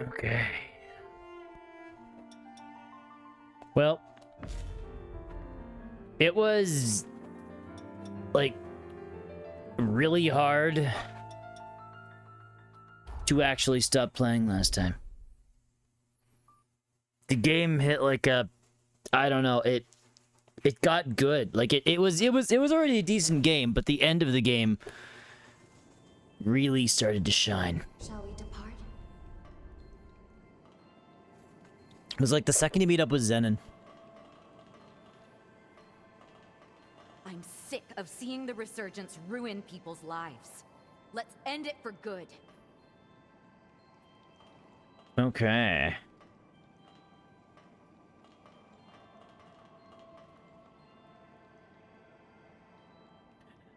Okay. Well, it was like really hard to actually stop playing last time. The game hit like a, I don't know, it got good. Like it was already a decent game, but the end of the game really started to shine. Shall we depart? It was like the second you meet up with Zenon. I'm sick of seeing the resurgence ruin people's lives. Let's end it for good. Okay.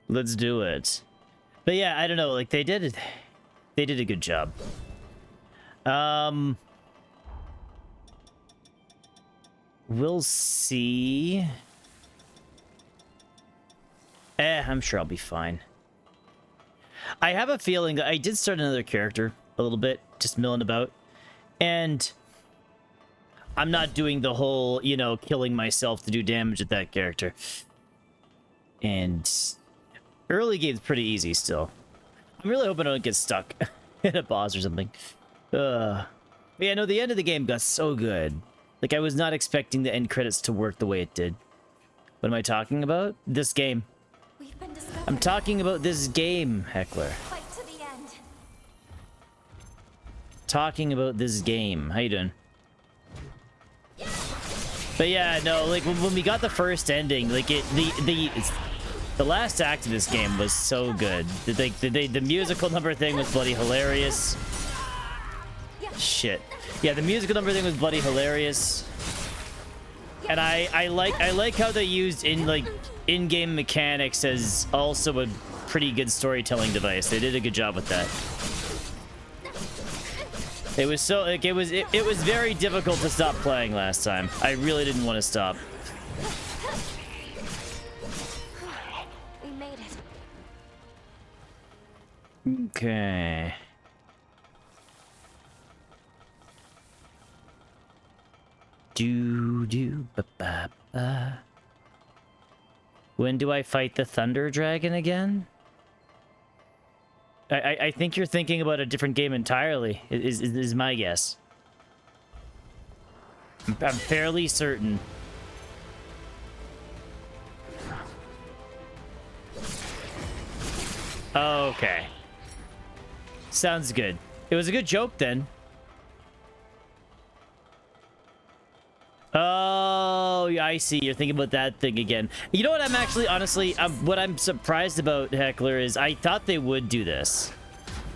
Let's do it. But yeah, I don't know, like they did a good job. We'll see. I'm sure I'll be fine. I have a feeling that I did start another character a little bit, just milling about. And I'm not doing the whole, you know, killing myself to do damage with that character. And early game's pretty easy still. I'm really hoping I don't get stuck in a boss or something. But yeah, no, the end of the game got so good. Like, I was not expecting the end credits to work the way it did. What am I talking about? This game. We've been discovered. I'm talking about this game, Heckler. Fight to the end. Talking about this game. How you doing? But yeah, no, like when we got the first ending, like the last act of this game was so good. The musical number thing was bloody hilarious. Shit. Yeah, the musical number thing was bloody hilarious. And I like how they used in-game mechanics as also a pretty good storytelling device. They did a good job with that. It was so like it was very difficult to stop playing last time. I really didn't want to stop. We made it. Okay. Ba. When do I fight the Thunder Dragon again? I think you're thinking about a different game entirely, is my guess. I'm fairly certain. Okay. Sounds good. It was a good joke then. Oh, yeah, I see. You're thinking about that thing again. You know what? I'm actually, honestly, what I'm surprised about, Heckler, is I thought they would do this.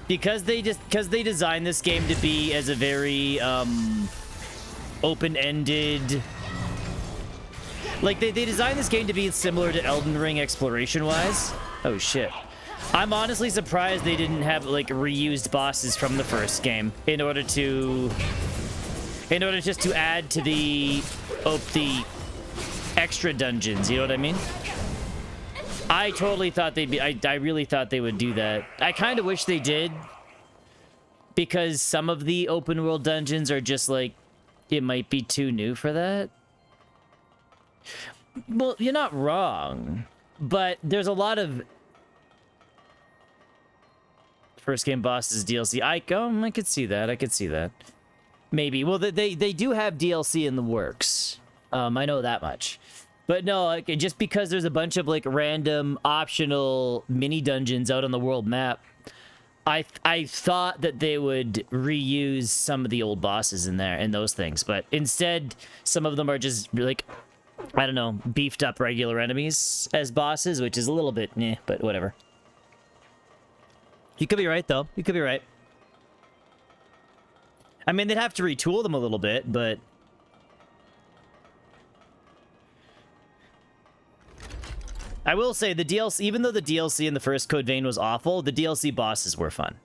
Because they designed this game to be as a very, open-ended... Like, they designed this game to be similar to Elden Ring exploration-wise. Oh, shit. I'm honestly surprised they didn't have, like, reused bosses from the first game in order just to add to the extra dungeons, you know what I mean? I totally thought they'd be, I really thought they would do that. I kind of wish they did, because some of the open world dungeons are just like, it might be too new for that. Well, you're not wrong, but there's a lot of first game bosses DLC. I could see that. I could see that. Maybe. Well, they do have DLC in the works. I know that much. But no, like, just because there's a bunch of like random optional mini dungeons out on the world map, I thought that they would reuse some of the old bosses in there and those things. But instead, some of them are just like, I don't know, beefed up regular enemies as bosses, which is a little bit meh, but whatever. You could be right though. You could be right. I mean, they'd have to retool them a little bit, but... I will say, the DLC, even though the DLC in the first Code Vein was awful, the DLC bosses were fun.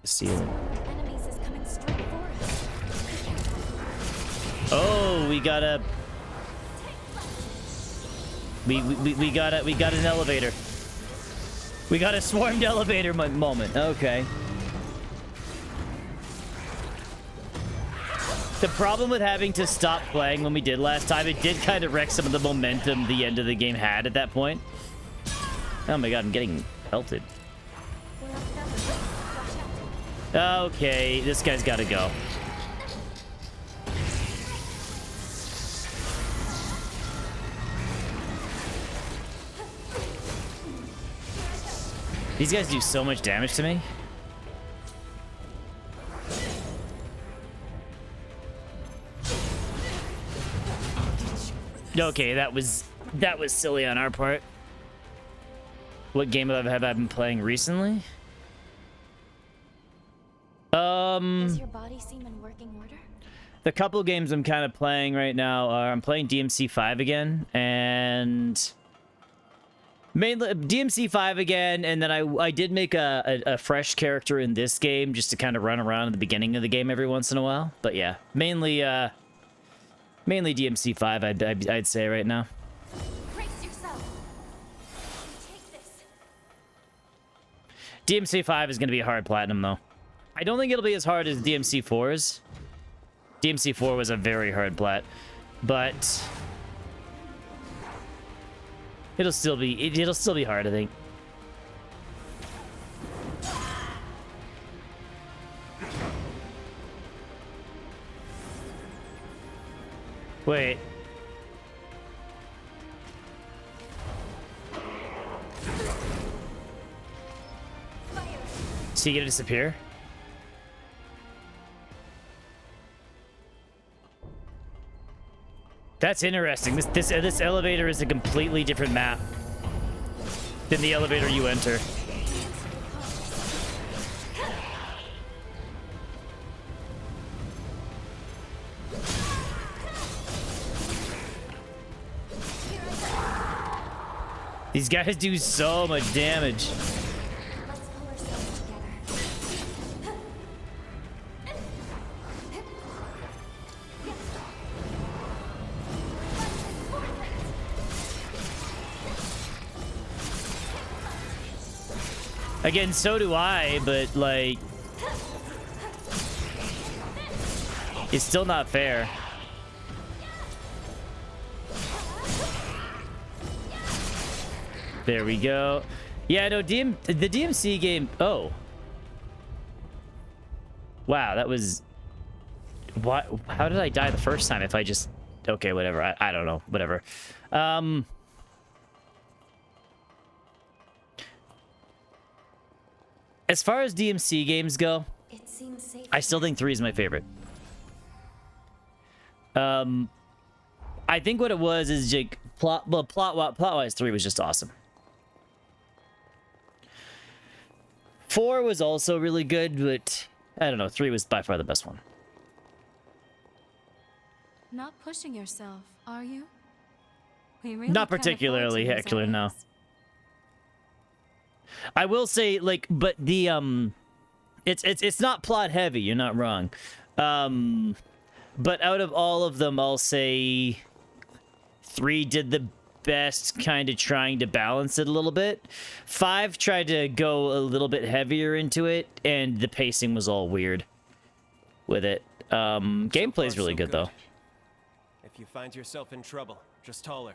See you. Enemies is coming straight for us. Oh, we got a... we got an elevator. We got a swarmed elevator moment. Okay. The problem with having to stop playing when we did last time, it did kind of wreck some of the momentum the end of the game had at that point. Oh my god, I'm getting pelted. Okay, this guy's got to go. These guys do so much damage to me. Okay, that was silly on our part. What game have I been playing recently? Does your body seem in working order? The couple games I'm kind of playing right now are I'm playing DMC5 again, and mainly DMC5 again, and then I did make a fresh character in this game just to kind of run around at the beginning of the game every once in a while. But yeah, mainly DMC5 I'd say right now. Brace yourself. Take this. DMC5 is going to be a hard platinum though. I don't think it'll be as hard as DMC4's. DMC4 was a very hard plat, but it'll still be hard, I think. Wait. Is he gonna disappear? That's interesting. This elevator is a completely different map than the elevator you enter. These guys do so much damage. Let's pull ourselves together. Again, so do I, but like, it's still not fair. There we go. Yeah, no, the DMC game. Oh. Wow, that was... What? How did I die the first time if I just... Okay, whatever. I don't know. Whatever. As far as DMC games go, It seems safe. I still think 3 is my favorite. I think what it was is Jake plot-wise 3 was just awesome. 4 was also really good, but I don't know, 3 was by far the best one. Not pushing yourself, are you? We really Not can't afford particularly, to lose Heckler, our no. legs. I will say, like, but the it's not plot heavy, you're not wrong. But out of all of them, I'll say 3 did the best, kind of trying to balance it a little bit. 5 tried to go a little bit heavier into it, and the pacing was all weird with it. Gameplay's really good though. If you find yourself in trouble, just holler.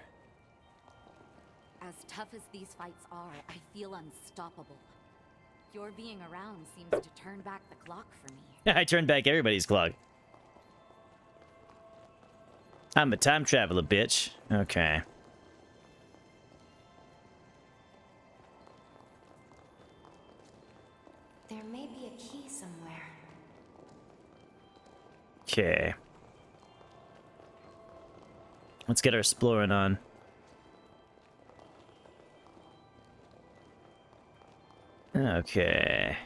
As tough as these fights are, I feel unstoppable. Your being around seems to turn back the clock for me. I turned back everybody's clock. I'm a time traveler, bitch. Okay. There may be a key somewhere. Okay. Let's get our exploring on. Okay.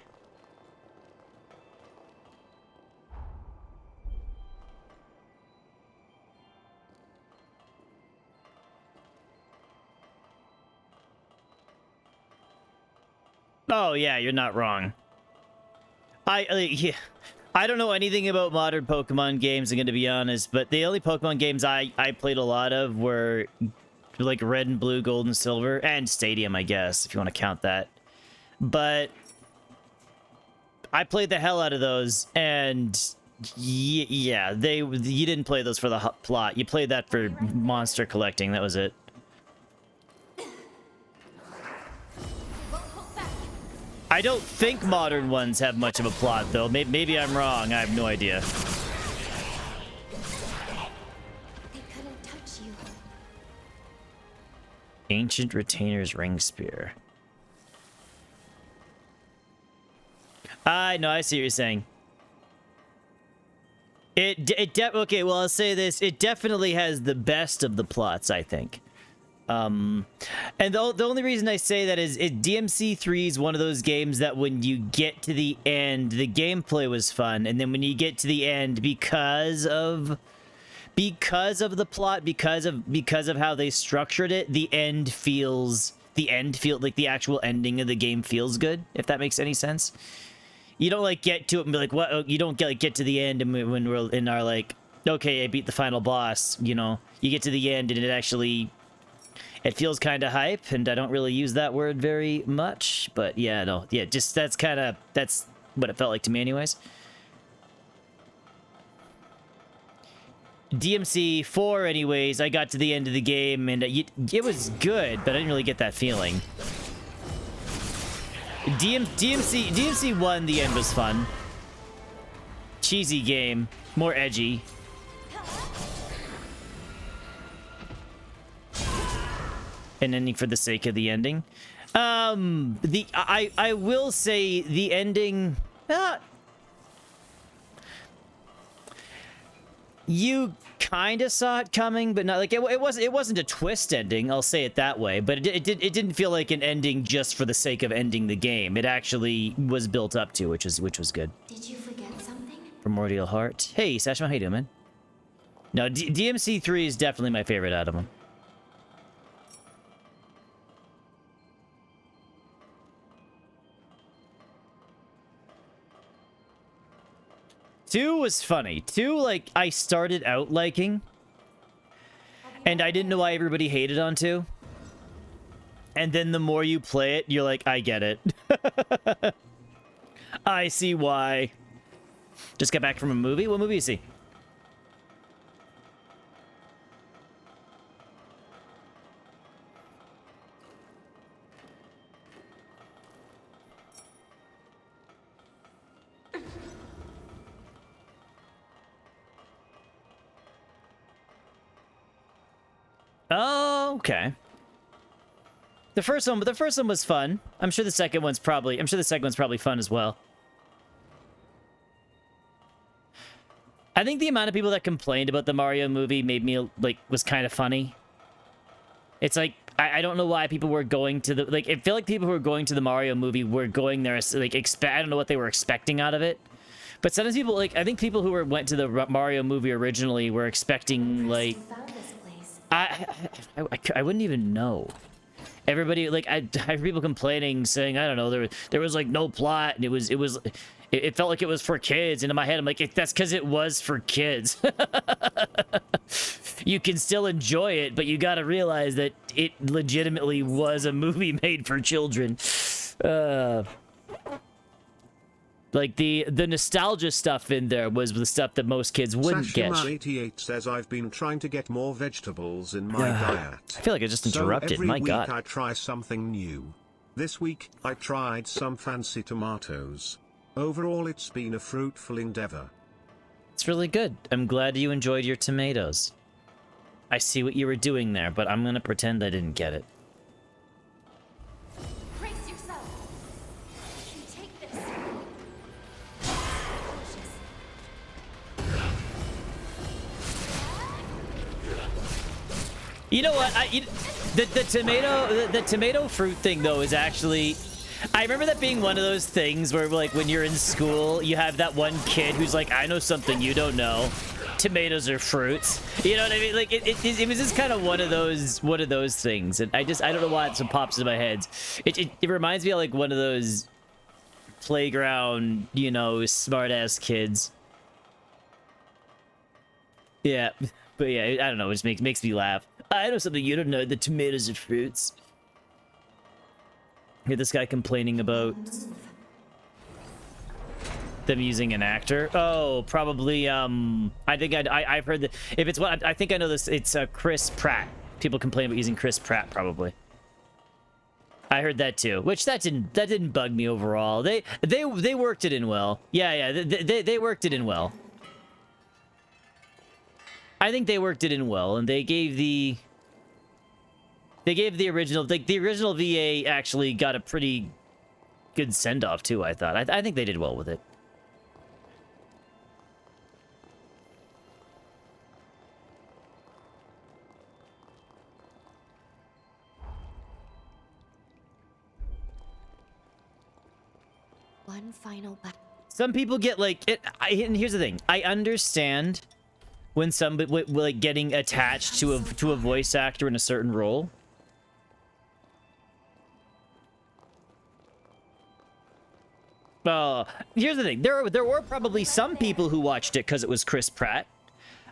Oh yeah, you're not wrong. Yeah. I don't know anything about modern Pokemon games, I'm gonna be honest, but the only Pokemon games I played a lot of were like Red and Blue, Gold and Silver, and Stadium, I guess, if you want to count that. but I played the hell out of those, and yeah, you didn't play those for the plot. You played that for monster collecting. That was it. I don't think modern ones have much of a plot, though. Maybe I'm wrong. I have no idea. They couldn't touch you. Ancient Retainer's Ring Spear. I know, I see what you're saying. Okay, well, I'll say this. It definitely has the best of the plots, I think. And the only reason I say that is DMC3 is one of those games that when you get to the end, the gameplay was fun, and then when you get to the end, because of the plot, because of how they structured it, the end feels like the actual ending of the game feels good, if that makes any sense. You don't like get to it and be like, what? You don't get to the end and when we're in our like, okay, I beat the final boss, you know, you get to the end and it feels kind of hype, and I don't really use that word very much, but yeah, no, yeah, just that's what it felt like to me anyways. DMC 4 anyways, I got to the end of the game and it was good, but I didn't really get that feeling. DMC 1, the end was fun. Cheesy game, more edgy. An ending for the sake of the ending. I will say the ending. You kind of saw it coming, but not like it wasn't a twist ending. I'll say it that way. But it didn't feel like an ending just for the sake of ending the game. It actually was built up to, which was good. Did you forget something? Primordial Heart. Hey, Sashma, how you doing, man? No, DMC 3 is definitely my favorite out of them. Two was funny. Two, like, I started out liking, and I didn't know why everybody hated on two. And then the more you play it, you're like, I get it. I see why. Just got back from a movie? What movie you see? Oh, okay. The first one was fun. I'm sure the second one's probably fun as well. I think the amount of people that complained about the Mario movie made me was kind of funny. It's like I don't know why people were going to the I feel like people who were going to the Mario movie were going there I don't know what they were expecting out of it. But sometimes people I think people who went to the Mario movie originally were expecting I wouldn't even know. Everybody I heard people complaining, saying I don't know there was no plot, and it felt like it was for kids. And in my head I'm like, that's because it was for kids. You can still enjoy it, but you got to realize that it legitimately was a movie made for children. The nostalgia stuff in there was the stuff that most kids wouldn't get. Sashima88 says I've been trying to get more vegetables in my diet. I feel like I just interrupted. So every My week God. I try something new. This week I tried some fancy tomatoes. Overall, it's been a fruitful endeavor. It's really good. I'm glad you enjoyed your tomatoes. I see what you were doing there, but I'm gonna pretend I didn't get it. Brace yourself. You can take this. You know what? The tomato fruit thing though is actually. I remember that being one of those things where when you're in school, you have that one kid who's like, I know something you don't know. Tomatoes are fruits. You know what I mean? It was just kind of one of those things. And I don't know why it pops in my head. It reminds me of one of those playground, smart ass kids. Yeah. But yeah, I don't know. It just makes me laugh. I know something you don't know. The tomatoes are fruits. Hear this guy complaining about them using an actor. Oh, probably. I think I've heard that. If it's what I think I know this. It's Chris Pratt. People complain about using Chris Pratt. Probably. I heard that too. Which that didn't bug me overall. They worked it in well. Yeah. They worked it in well. I think they worked it in well, and they gave the original. The original VA actually got a pretty good send off too. I thought. I think they did well with it. One final Some people get like it. And here's the thing: I understand when somebody like getting attached to a voice actor in a certain role. Here's the thing: there were probably some people who watched it because it was Chris Pratt.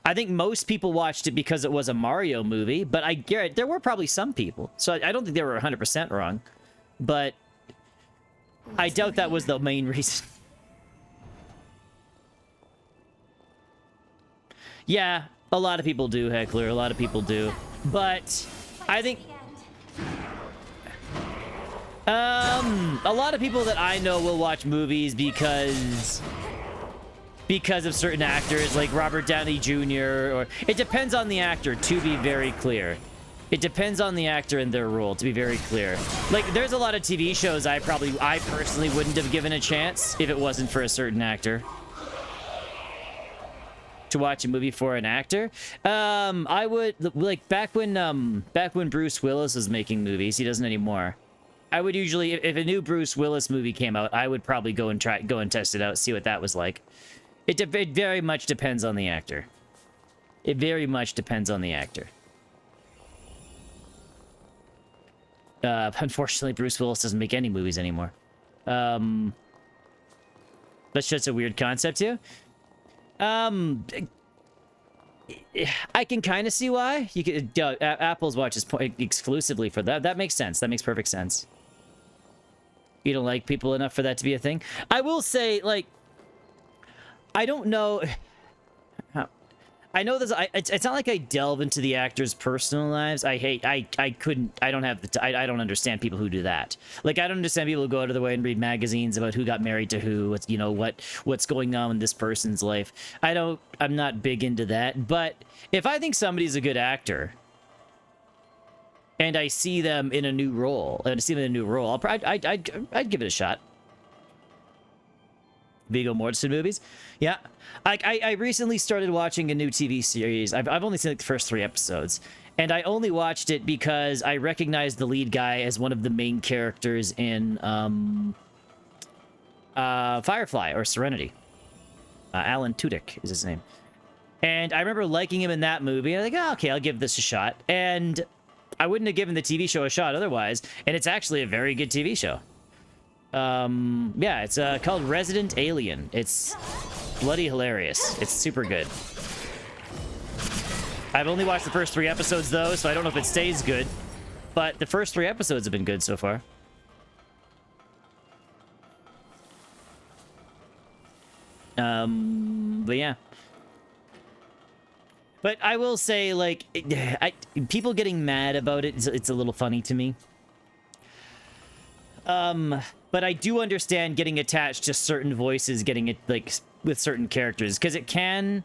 I think most people watched it because it was a Mario movie, but I guarantee there were probably some people. So I don't think they were 100% wrong, but I doubt that was the main reason. Yeah, a lot of people do, Heckler. A lot of people do. But I think a lot of people that I know will watch movies because of certain actors like Robert Downey Jr. or it depends on the actor, to be very clear. It depends on the actor and their role, to be very clear. Like, there's a lot of TV shows I personally wouldn't have given a chance if it wasn't for a certain actor. To watch a movie for an actor, I would like back when Bruce Willis was making movies. He doesn't anymore. I would usually, if a new Bruce Willis movie came out, I would probably go and test it out, see what that was like. It very much depends on the actor. It very much depends on the actor. Unfortunately, Bruce Willis doesn't make any movies anymore. That's just a weird concept too. I can kind of see why. You could Apple's watches exclusively for that. That makes sense. That makes perfect sense. You don't like people enough for that to be a thing. I will say, like, I don't know. I know this. It's not like I delve into the actors' personal lives. I don't have the. I don't understand people who do that. Like, I don't understand people who go out of their way and read magazines about who got married to who. What's, you know, what's going on in this person's life. I'm not big into that. But if I think somebody's a good actor, and I see them in a new role, I'd give it a shot. Viggo Mortensen movies. Yeah. I recently started watching a new TV series. I've only seen like the first 3 episodes. And I only watched it because I recognized the lead guy as one of the main characters in Firefly or Serenity. Alan Tudyk is his name. And I remember liking him in that movie. And I was like, oh, okay, I'll give this a shot. And I wouldn't have given the TV show a shot otherwise. And it's actually a very good TV show. Yeah, it's called Resident Alien. It's bloody hilarious. It's super good. I've only watched the first 3 episodes though, so I don't know if it stays good. But the first 3 episodes have been good so far. But yeah. But I will say, like, people getting mad about it, it's a little funny to me. But I do understand getting attached to certain voices, getting it like with certain characters, because it can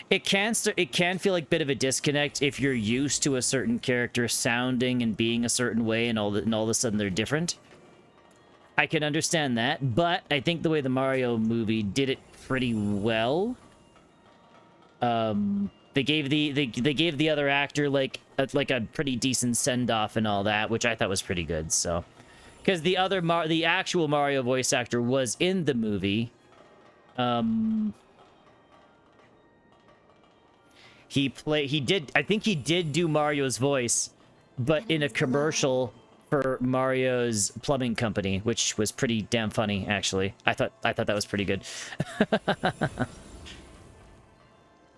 feel like a bit of a disconnect if you're used to a certain character sounding and being a certain way, and all of a sudden they're different. I can understand that, but I think the way the Mario movie did it pretty well. They gave the other actor like a pretty decent send off and all that, which I thought was pretty good. So. Because the actual Mario voice actor was in the movie. I think he did do Mario's voice, but in a commercial for Mario's plumbing company, which was pretty damn funny, actually. I thought that was pretty good.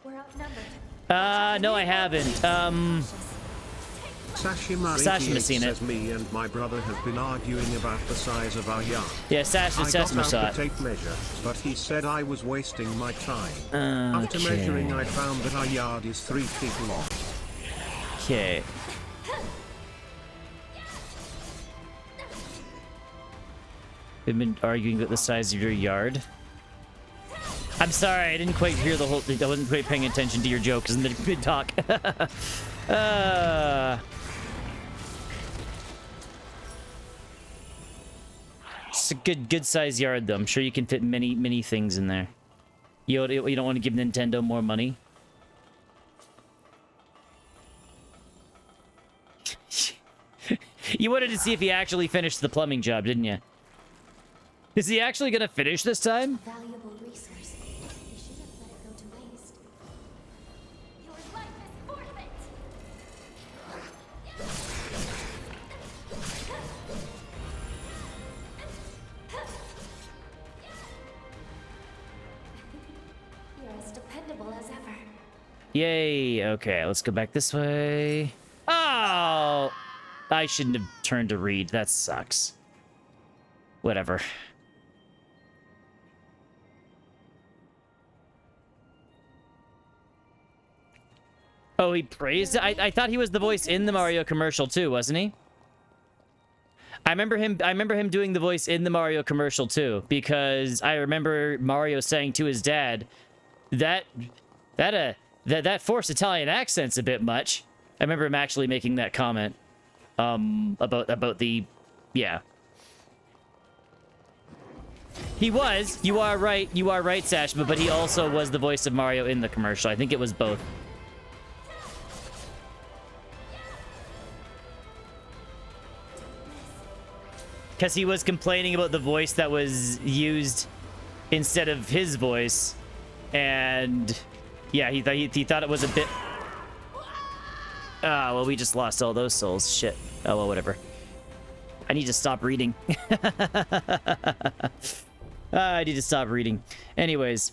We're outnumbered. No, I haven't. Sashima seen it. says me and my brother have been arguing about the size of our yard. Yeah, I got Sashima saw out the it. tape measure, but he said I was wasting my time. After measuring, I found that our yard is 3 feet long. Okay. We've been arguing about the size of your yard. I'm sorry, I didn't quite hear the whole. I wasn't quite paying attention to your jokes in mid talk. It's a good size yard, though. I'm sure you can fit many things in there. You don't want to give Nintendo more money? You wanted to see if he actually finished the plumbing job, didn't you? Is he actually gonna finish this time? Valuable resource. You shouldn't let it go to waste. Your life is forfeit! You're as dependable as ever. Yay. Okay, let's go back this way. Oh! I shouldn't have turned to read. That sucks. Whatever. Oh, he praised it? I thought he was the voice in the Mario commercial too, wasn't he? I remember him doing the voice in the Mario commercial too, because I remember Mario saying to his dad, that forced Italian accent's a bit much. I remember him actually making that comment. About the, yeah. He was. You are right, Sashma, but he also was the voice of Mario in the commercial. I think it was both. Because he was complaining about the voice that was used instead of his voice. And yeah, he thought it was a bit... Ah, well, we just lost all those souls. Shit. Oh, well, whatever. I need to stop reading. I need to stop reading. Anyways.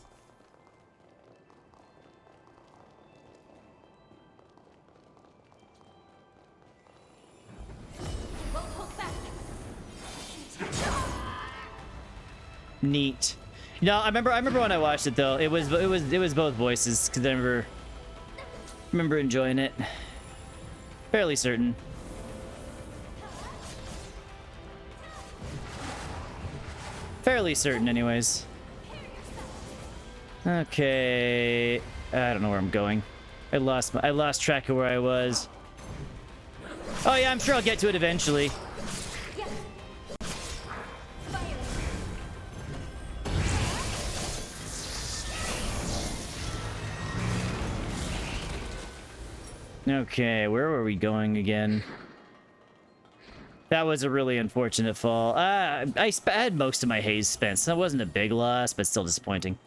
Neat. No, I remember when I watched it though. It was both voices because I remember enjoying it. Fairly certain. Fairly certain, anyways. Okay, I don't know where I'm going. I lost track of where I was. Oh yeah, I'm sure I'll get to it eventually. Okay, where were we going again? That was a really unfortunate fall. I had most of my haze spent, so that wasn't a big loss, but still disappointing.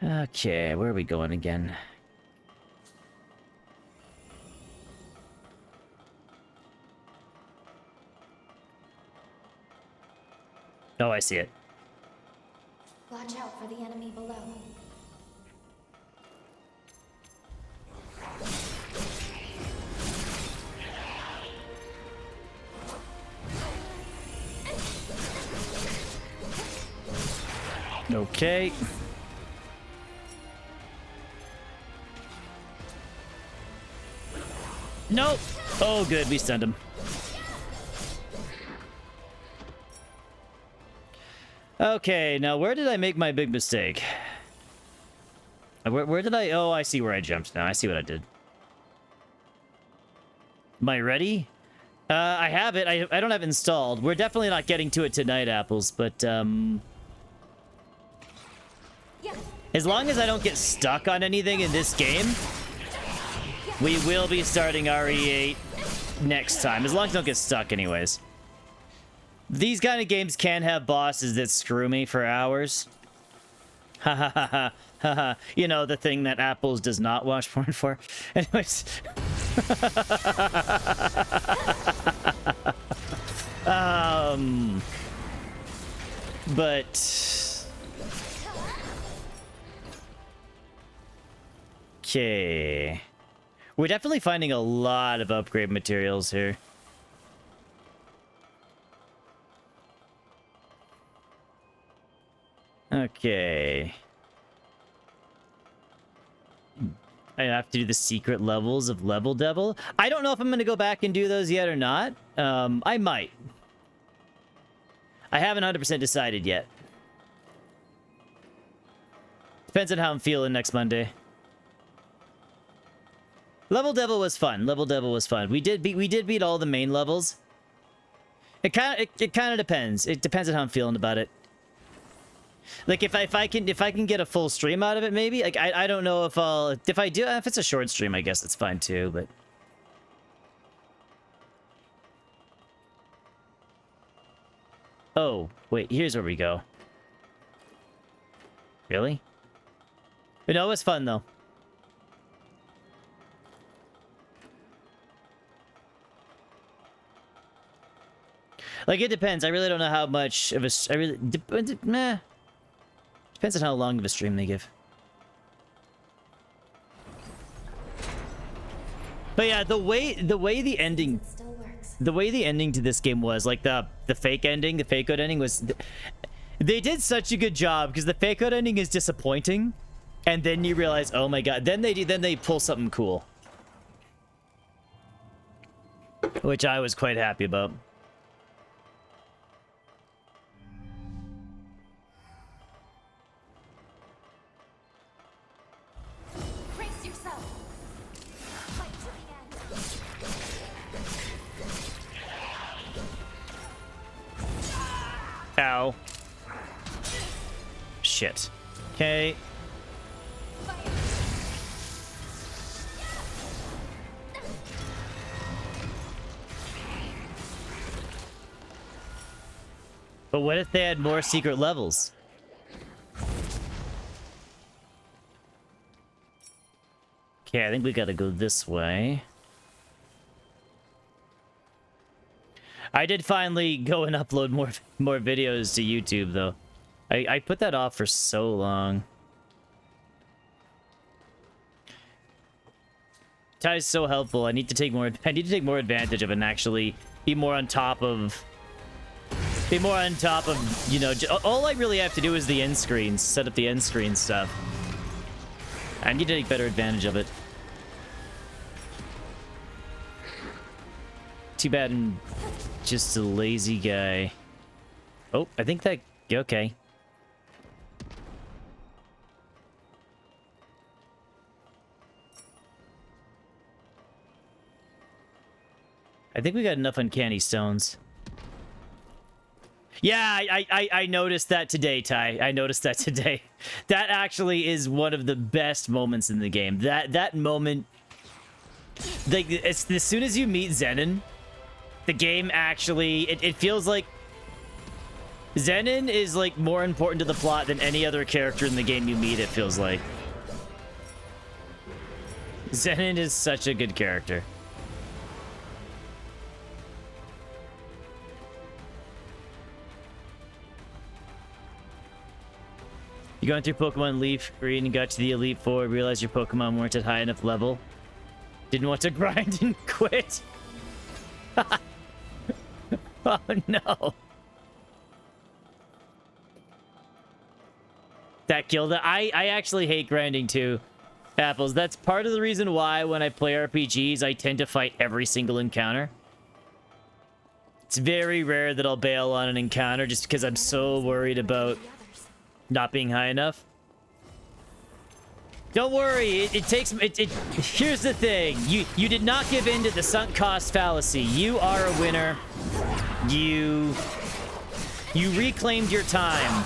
Okay, where are we going again? Oh, I see it. Watch out for the enemy below. Okay. Nope. Oh, good. We stunned him. Okay, now where did I make my big mistake? Where did I... Oh, I see where I jumped now. I see what I did. Am I ready? I have it. I don't have it installed. We're definitely not getting to it tonight, Apples, but, as long as I don't get stuck on anything in this game, we will be starting RE8 next time. As long as I don't get stuck anyways. These kind of games can have bosses that screw me for hours. Ha ha ha ha ha ha. You know, the thing that Apples does not watch porn for. Anyways. But... Okay. We're definitely finding a lot of upgrade materials here. Okay. I have to do the secret levels of Level Devil. I don't know if I'm going to go back and do those yet or not. I might. I haven't 100% decided yet. Depends on how I'm feeling next Monday. Level Devil was fun. Level Devil was fun. We did beat all the main levels. It kind of depends. It depends on how I'm feeling about it. Like if I can get a full stream out of it, maybe. Like I don't know if if it's a short stream, I guess it's fine too. But oh wait, here's where we go. Really? But no, it was fun though. Like it depends. I really don't know how much of a. Meh. Depends on how long of a stream they give. But yeah, the way the ending, It still works. the way the ending to this game was, like the fake ending, the fake out ending was, they did such a good job because the fake out ending is disappointing, and then you realize, oh my god, then they pull something cool, which I was quite happy about. Brace yourself. Fight to the end. Ow. Shit. Okay. But what if they had more secret levels? Okay, I think we gotta go this way. I did finally go and upload more videos to YouTube, though. I put that off for so long. Ty's so helpful. I need to take more advantage of it and actually be more on top of, you know, all I really have to do is the end screens, set up the end screen stuff. I need to take better advantage of it. Too bad I'm just a lazy guy. Oh, I think that... Okay. I think we got enough uncanny stones. Yeah, I noticed that today, Ty. I noticed that today. That actually is one of the best moments in the game. That moment... Like, it's, as soon as you meet Zenon, the game actually... It feels like... Zenon is, like, more important to the plot than any other character in the game you meet, it feels like. Zenon is such a good character. You going through Pokemon Leaf Green and got to the Elite Four, realized your Pokemon weren't at high enough level. Didn't want to grind and quit. Oh no. That killed it. I actually hate grinding too, Apples. That's part of the reason why when I play RPGs, I tend to fight every single encounter. It's very rare that I'll bail on an encounter just because I'm so worried about not being high enough. Don't worry, here's the thing. You did not give in to the sunk cost fallacy. You are a winner. You reclaimed your time.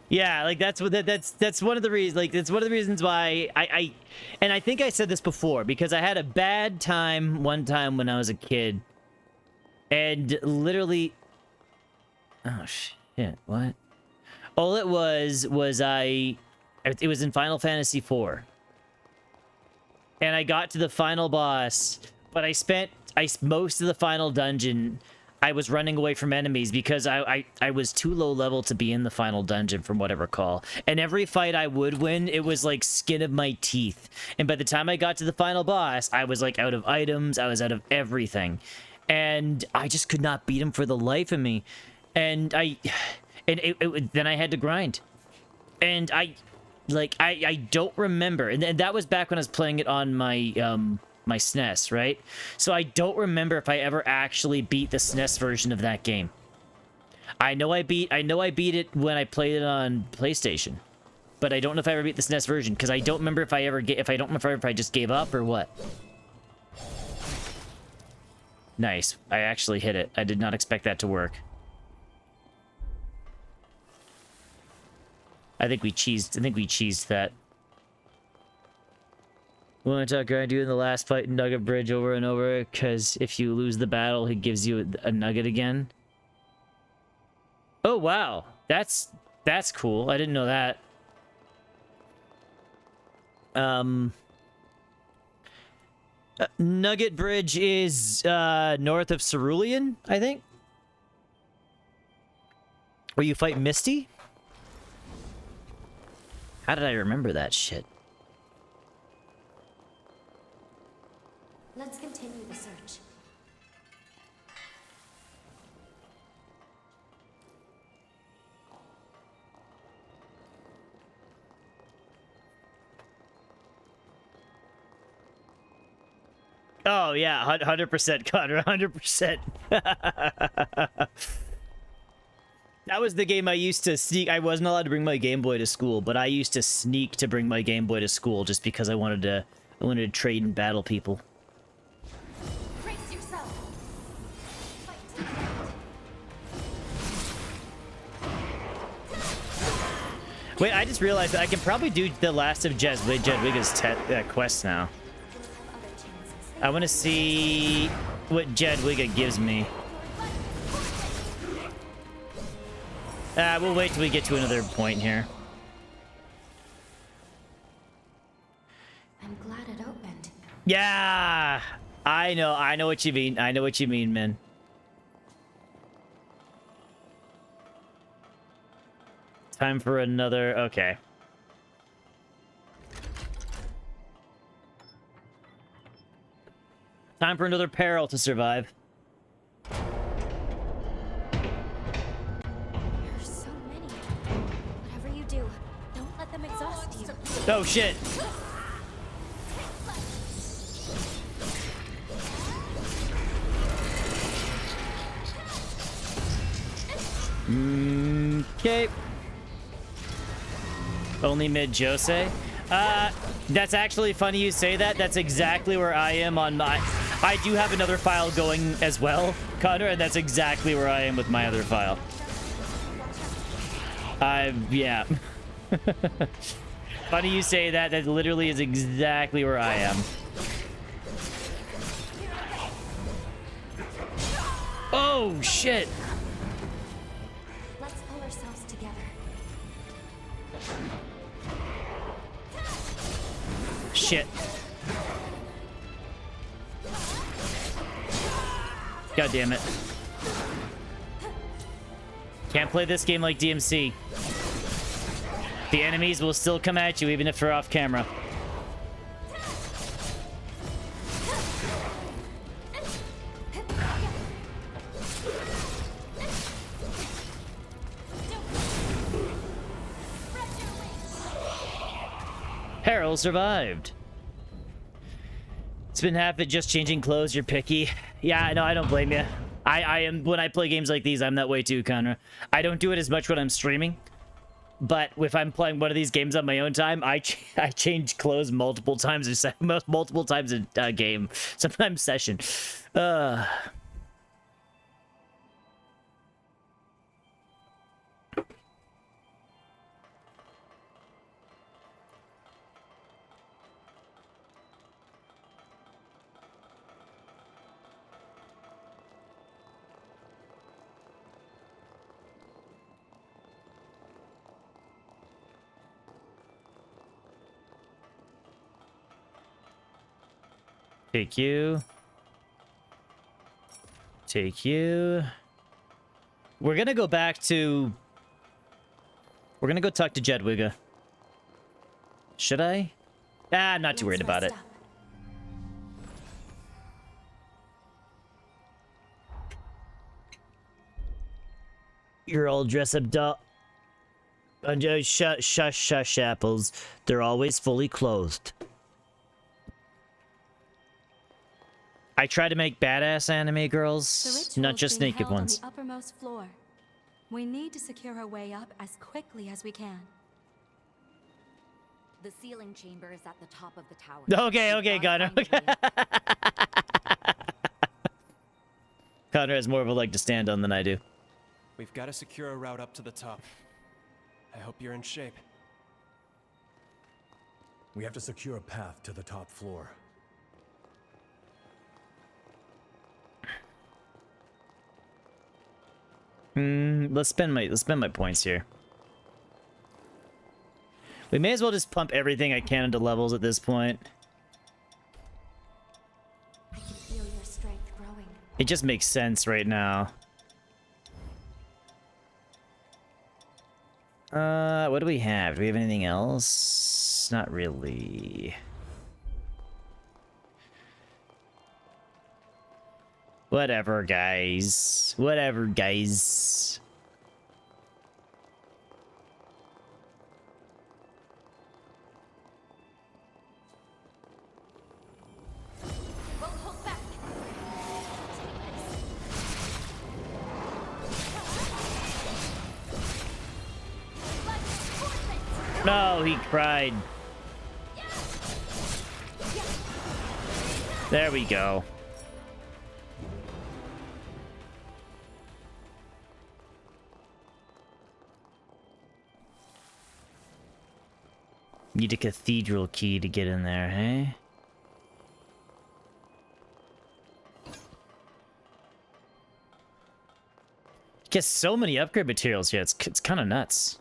Yeah, like that's one of the reasons. Like it's one of the reasons why and I think I said this before because I had a bad time one time when I was a kid, and literally, oh shit, what? All it was I It was in Final Fantasy IV. And I got to the final boss, but most of the final dungeon, I was running away from enemies because I was too low level to be in the final dungeon from what I recall. And every fight I would win, it was like skin of my teeth. And by the time I got to the final boss, I was like out of items, I was out of everything. And I just could not beat him for the life of me. And then I had to grind. And I don't remember. And that was back when I was playing it on my my SNES, right? So I don't remember if I ever actually beat the SNES version of that game. I know I beat it when I played it on PlayStation. But I don't know if I ever beat the SNES version because I don't remember if I just gave up or what. Nice. I actually hit it. I did not expect that to work. I think we cheesed that. We want to talk around you in the last fight in Nugget Bridge over and over, because if you lose the battle, he gives you a nugget again. Oh, wow. That's cool. I didn't know that. Nugget Bridge is north of Cerulean, I think. Where you fight Misty? How did I remember that shit? Let's continue the search. Oh yeah, 100% Connor, 100%. That was the game I used to sneak. I wasn't allowed to bring my Game Boy to school, but I used to sneak to bring my Game Boy to school just because I wanted to trade and battle people. Brace yourself. Fight. Wait, I just realized that I can probably do the last of Jedwigga's quest now. You'll have other chances. I want to see what Jedwigga gives me. We'll wait till we get to another point here. I'm glad it opened. Yeah, I know what you mean. I know what you mean, man. Time for another. Okay. Time for another peril to survive. There's so many. Whatever you do, don't let them exhaust you. Oh shit. Okay. Only mid-Jose. That's actually funny you say that. That's exactly where I am on my... I do have another file going as well, Connor, and that's exactly where I am with my other file. Yeah. Funny you say that. That literally is exactly where I am. Oh, shit. Let's pull ourselves together. Shit. God damn it. Can't play this game like DMC. The enemies will still come at you even if they're off camera. Harold survived. It's been half it just changing clothes. You're picky. Yeah, no, I don't blame you. I am, when I play games like these, I'm that way too, Connor. I don't do it as much when I'm streaming, but if I'm playing one of these games on my own time, I change clothes multiple times a game, sometimes session. Take you. Take you. We're gonna go back to... We're gonna go talk to Jedwigga. Should I? Ah, I'm not too worried about it. You're all dressed up doll. Shush, apples. They're always fully clothed. I try to make badass anime The girls, not ritual's just being naked held ones. on the uppermost floor. We need to secure her way up as quickly as we can. The sealing chamber is at the top of the tower. Okay, We've gotta Connor. find a way. Connor has more of a leg to stand on than I do. We've got to secure a route up to the top. I hope you're in shape. We have to secure a path to the top floor. Let's spend my points here. We may as well just pump everything I can into levels at this point. I can feel your strength growing. It just makes sense right now. What do we have? Do we have anything else? Not really. Whatever, guys. Whatever, guys. Won't hold back. No, he cried. There we go. Need a cathedral key to get in there, hey? Get so many upgrade materials here. It's kind of nuts.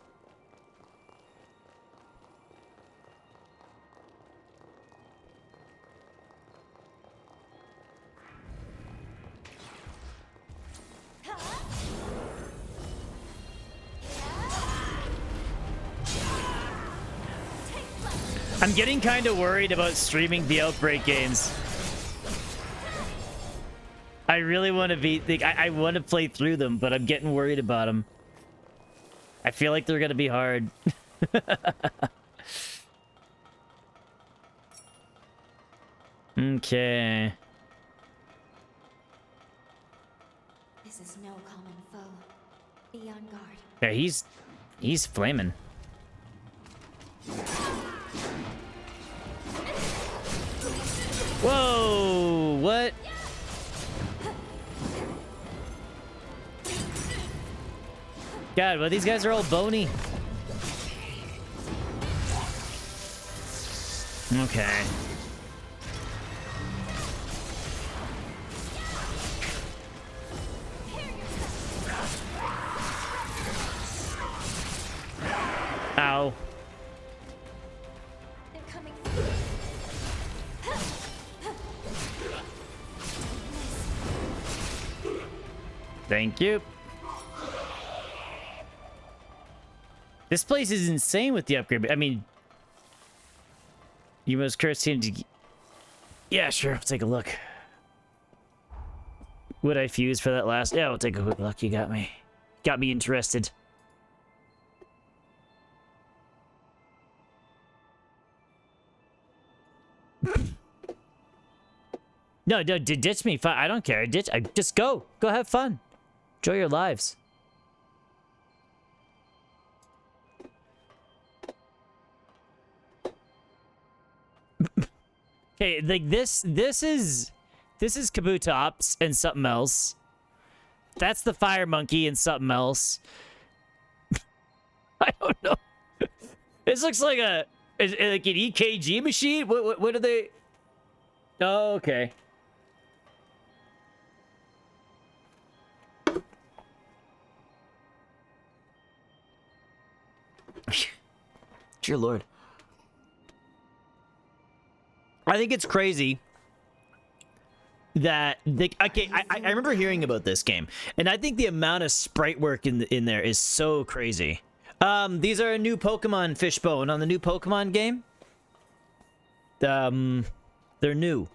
I'm getting kind of worried about streaming the Outbreak games. I really want to be... Like, I want to play through them, but I'm getting worried about them. I feel like they're going to be hard. Okay. This is no common foe. Be on guard. Yeah, he's flaming. Whoa! What? God, well, these guys are all bony. Okay. Ow. They're coming. Thank you. This place is insane with the upgrade. I mean, you must curse him to... Yeah, sure. I'll take a look. Would I fuse for that last? Yeah, I'll take a quick look. You got me. Got me interested. No, ditch me. I don't care. Just go. Go have fun. Enjoy your lives. Okay, like this is Kabuto Ops and something else. That's the Fire Monkey and something else. I don't know. This looks like like an EKG machine. What are they? Oh, okay. Dear Lord. I think it's crazy that okay, I remember hearing about this game, and I think the amount of sprite work in there is so crazy. These are a new Pokemon Fishbone on the new Pokemon game. They're new.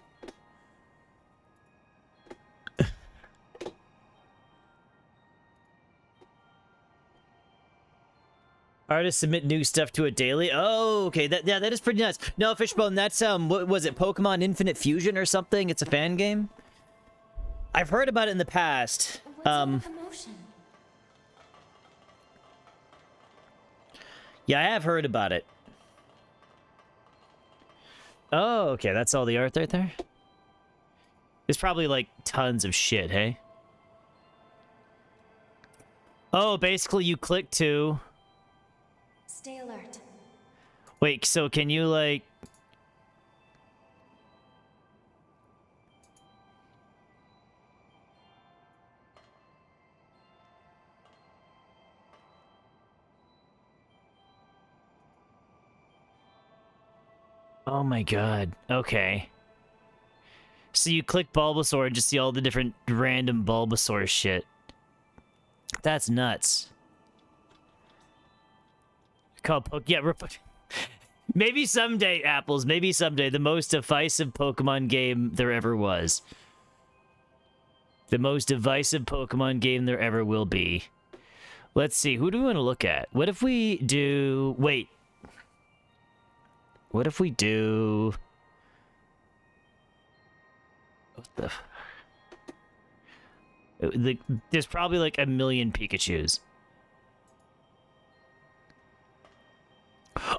Artists submit new stuff to it daily. Oh, okay. That is pretty nuts. No, Fishbone, that's what was it? Pokemon Infinite Fusion or something? It's a fan game. I've heard about it in the past. What's all the commotion? Yeah, I have heard about it. Oh, okay. That's all the art right there. There's probably like tons of shit, hey? Oh, basically you click to... Stay alert. Wait, so can you like... Oh my god. Okay. So you click Bulbasaur and just see all the different random Bulbasaur shit. That's nuts. Yeah, maybe someday, Apples. Maybe someday, the most divisive Pokemon game there ever was. The most divisive Pokemon game there ever will be. Let's see. Who do we want to look at? What if we do... Wait. What if we do... What the... There's probably like a million Pikachus.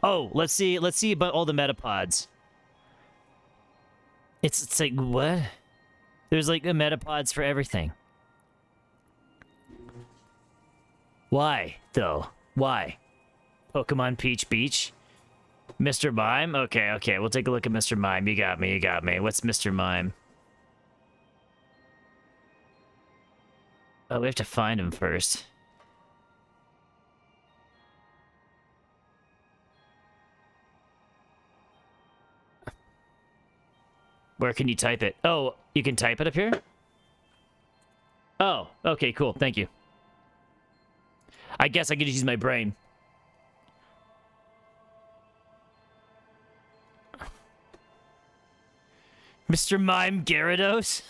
Oh, let's see about all the Metapods. It's like, what? There's like the Metapods for everything. Why, though? Why? Pokemon Peach Beach? Mr. Mime? Okay, we'll take a look at Mr. Mime. You got me. What's Mr. Mime? Oh, we have to find him first. Where can you type it? Oh, you can type it up here? Oh, okay, cool. Thank you. I guess I could just use my brain. Mr. Mime Gyarados?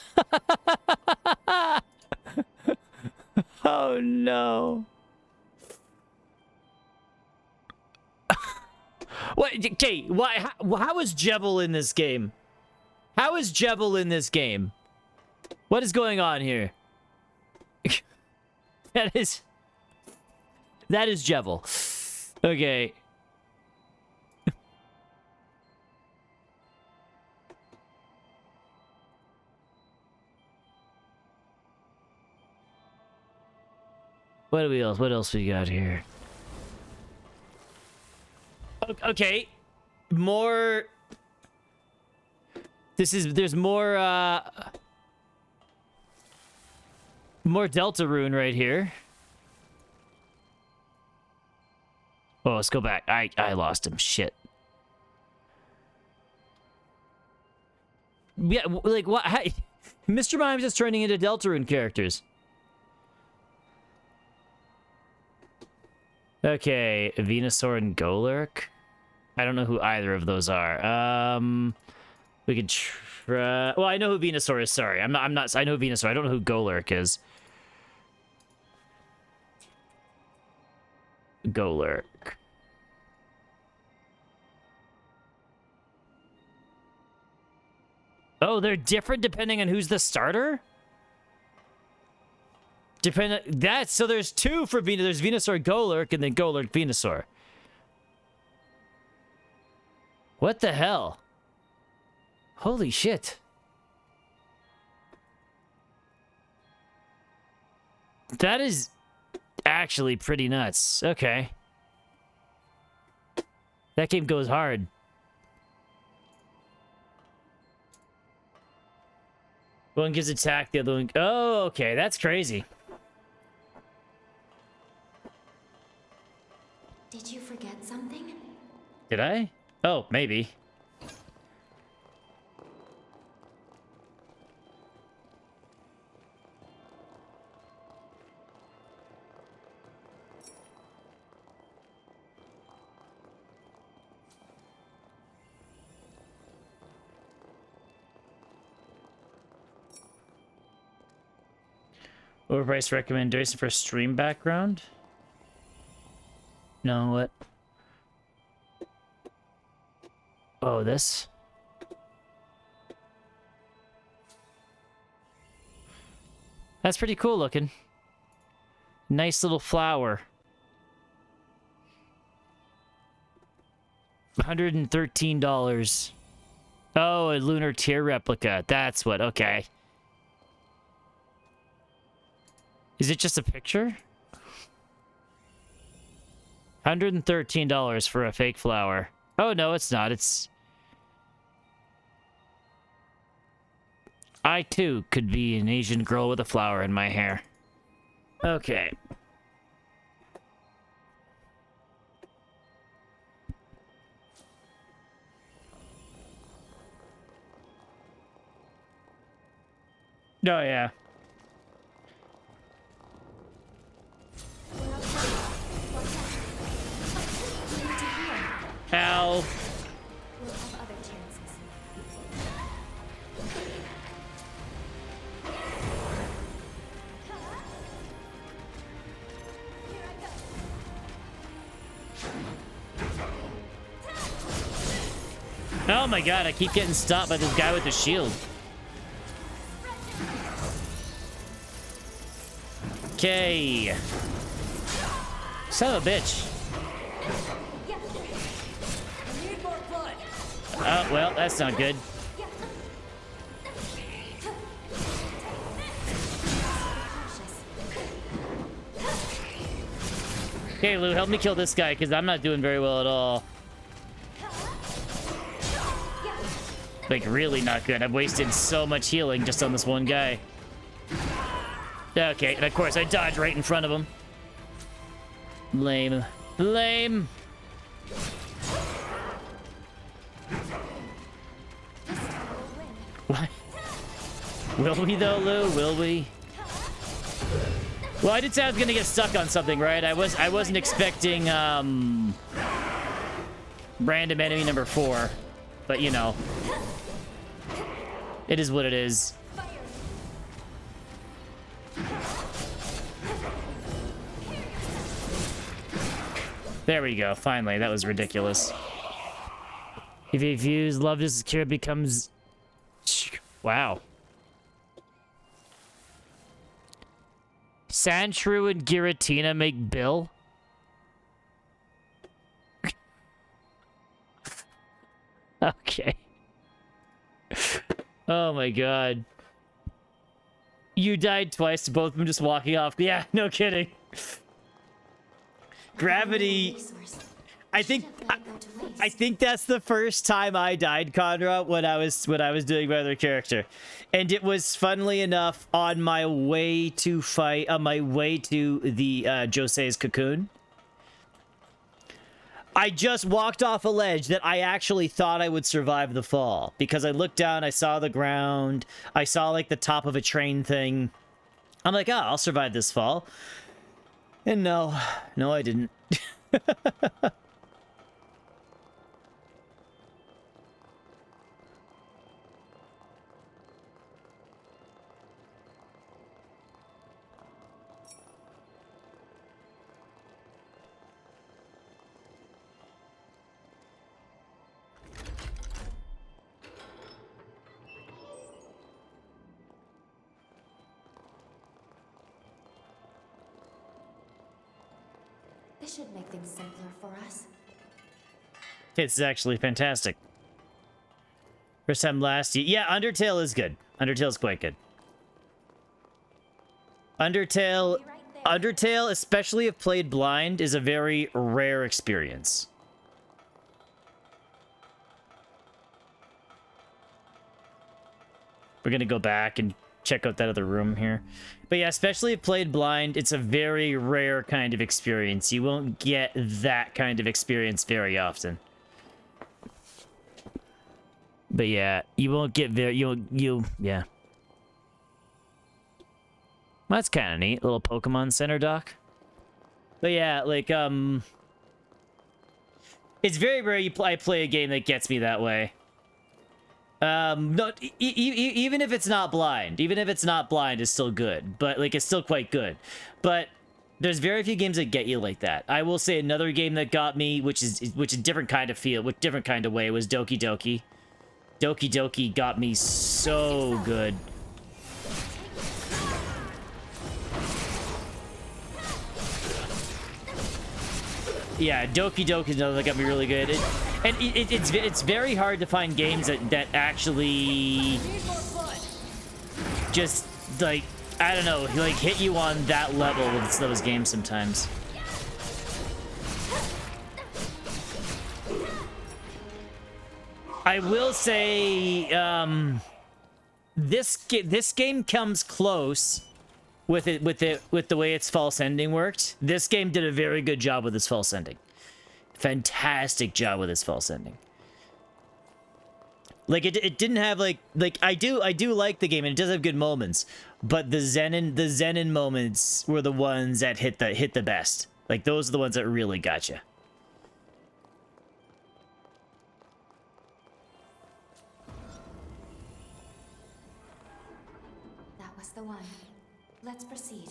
Oh, no. What? Okay, how is Jebel in this game? How is Jebel in this game? What is going on here? That is Jebel. Okay. What else we got here? Okay. More... There's more, more Deltarune right here. Oh, let's go back. I lost him. Shit. Yeah, like, what? Mr. Mime's just turning into Deltarune characters. Okay, Venusaur and Golurk. I don't know who either of those are. We could try... Well, I know who Venusaur is. Sorry, I'm not. I know Venusaur. I don't know who Golurk is. Golurk. Oh, they're different depending on who's the starter? So there's two for Venusaur. There's Venusaur Golurk and then Golurk Venusaur. What the hell? Holy shit. That is actually pretty nuts. Okay. That game goes hard. One gives attack, the other one... Oh, okay. That's crazy. Did you forget something? Did I? Oh, maybe. Overpriced recommendation for stream background? No, what? Oh, this? That's pretty cool looking. Nice little flower. $113. Oh, a lunar tier replica. That's what, okay. Is it just a picture? $113 for a fake flower. Oh, no, it's not. It's... I, too, could be an Asian girl with a flower in my hair. Okay. Oh, yeah. Ow. We'll have other chances. Oh my god, I keep getting stopped by this guy with the shield. Okay. Son of a bitch. Oh, well, that's not good. Okay, Lou, help me kill this guy, because I'm not doing very well at all. Like, really not good. I've wasted so much healing just on this one guy. Okay, and of course I dodge right in front of him. Lame. Lame! What? Will we though, Lou? Will we? Well, I did say I was gonna get stuck on something, right? I wasn't expecting random enemy number 4. But you know. It is what it is. There we go. Finally, that was ridiculous. If you fuse love to secure becomes... Wow. Sandshrew and Giratina make Bill? Okay. Oh my god. You died twice, both of them just walking off. Yeah, no kidding. Gravity... I think that's the first time I died, Conra, when I was doing my other character. And it was, funnily enough, on my way to fight, on my way to the Jose's cocoon. I just walked off a ledge that I actually thought I would survive the fall. Because I looked down, I saw the ground, I saw, like, the top of a train thing. I'm like, oh, I'll survive this fall. And no, I didn't. This should make things simpler for us. It's actually fantastic. First time last year. Yeah, Undertale is good. Undertale's quite good. Undertale, especially if played blind, is a very rare experience. We're gonna go back and check out that other room here. But yeah, especially if played blind, it's a very rare kind of experience. You won't get that kind of experience very often. But yeah, you won't get yeah. Well, that's kind of neat. Little Pokemon Center dock. But yeah, like, it's very rare I play a game that gets me that way. No, even if it's not blind, it's still good. But like, it's still quite good. But there's very few games that get you like that. I will say another game that got me, which is different kind of feel, with different kind of way, was Doki Doki. Doki Doki got me so good. Yeah, Doki Doki is another that got me really good. It's very hard to find games that actually just, like, I don't know, like, hit you on that level with those games sometimes. I will say, this game comes close with the way its false ending worked. This game did a very good job with its false ending. Fantastic job with its false ending. Like, it didn't have like I do like the game, and it does have good moments, but the Zenin moments were the ones that hit the best. Like, those are the ones that really got you. That was the one. Let's proceed.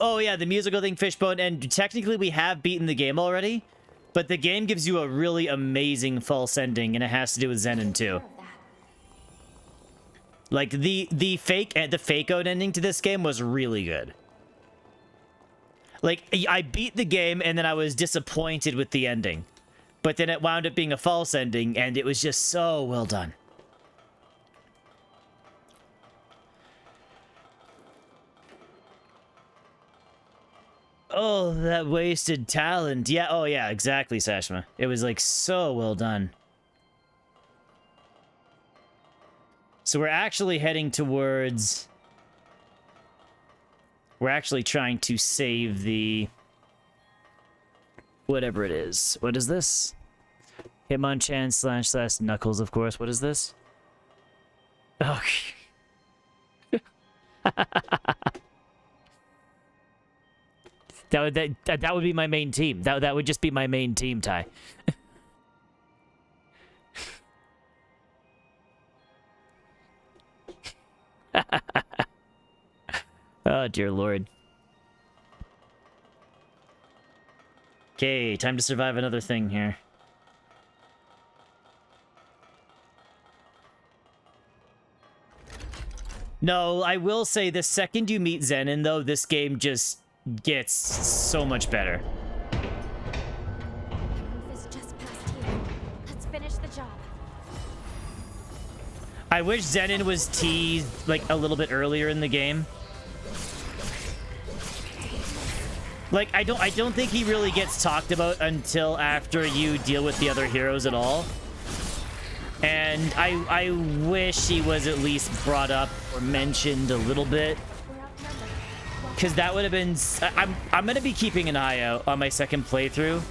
Oh yeah, the musical thing, Fishbone, and technically we have beaten the game already, but the game gives you a really amazing false ending, and it has to do with Zenin too. Like, the fake out ending to this game was really good. Like, I beat the game, and then I was disappointed with the ending. But then it wound up being a false ending, and it was just so well done. Oh, that wasted talent. Yeah, oh yeah, exactly, Sashma. It was, like, so well done. So we're actually heading towards... We're actually trying to save the... whatever it is. What is this? Hitmonchan / Knuckles, of course. What is this? Oh. That would be my main team. That would just be my main team, Ty. Oh, dear Lord. Okay, time to survive another thing here. No, I will say the second you meet Zenin, though, this game just gets so much better. The roof is just past here. Let's finish the job. I wish Zenin was teased, like, a little bit earlier in the game. Like, I don't think he really gets talked about until after you deal with the other heroes at all. And I wish he was at least brought up or mentioned a little bit. Because that would have been... I'm going to be keeping an eye out on my second playthrough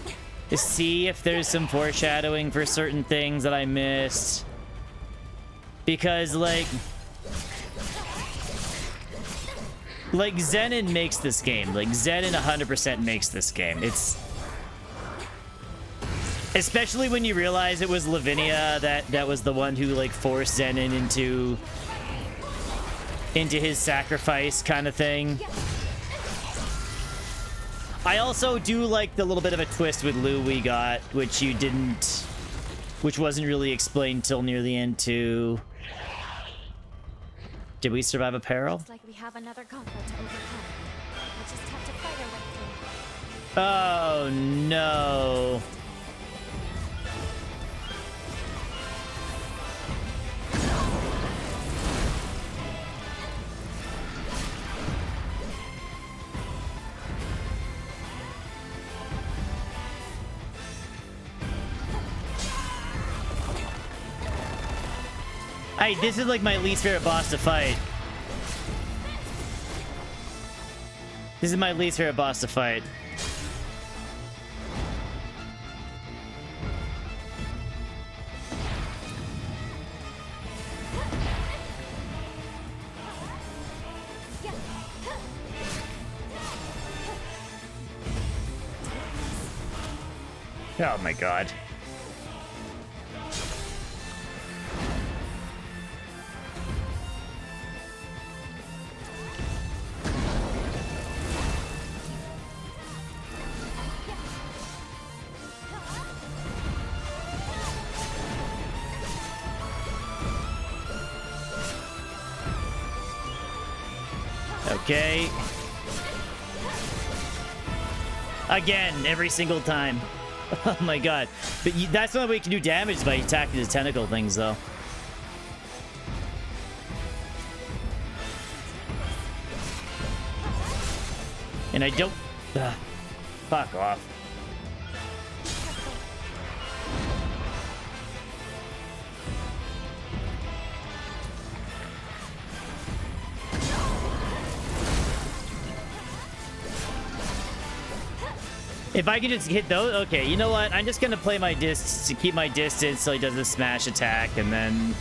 to see if there's some foreshadowing for certain things that I missed. Because, like, Zenin makes this game. Like, Zenin 100% makes this game. It's... Especially when you realize it was Lavinia that was the one who, like, forced Zenin into his sacrifice kind of thing. I also do like the little bit of a twist with Lou we got, which wasn't really explained till near the end too. Did we survive a peril? Looks like we have another gauntlet to overcome. We'll just have to fight our way through. Oh no. Hey, this is like my least favorite boss to fight. This is my least favorite boss to fight. Oh my god. Okay. Again, every single time. Oh my god. But that's the only way you can do damage is by attacking the tentacle things, though. And I don't... fuck off. If I can just hit those... Okay, you know what? I'm just going to play my distance to keep my distance so he does a smash attack, and then...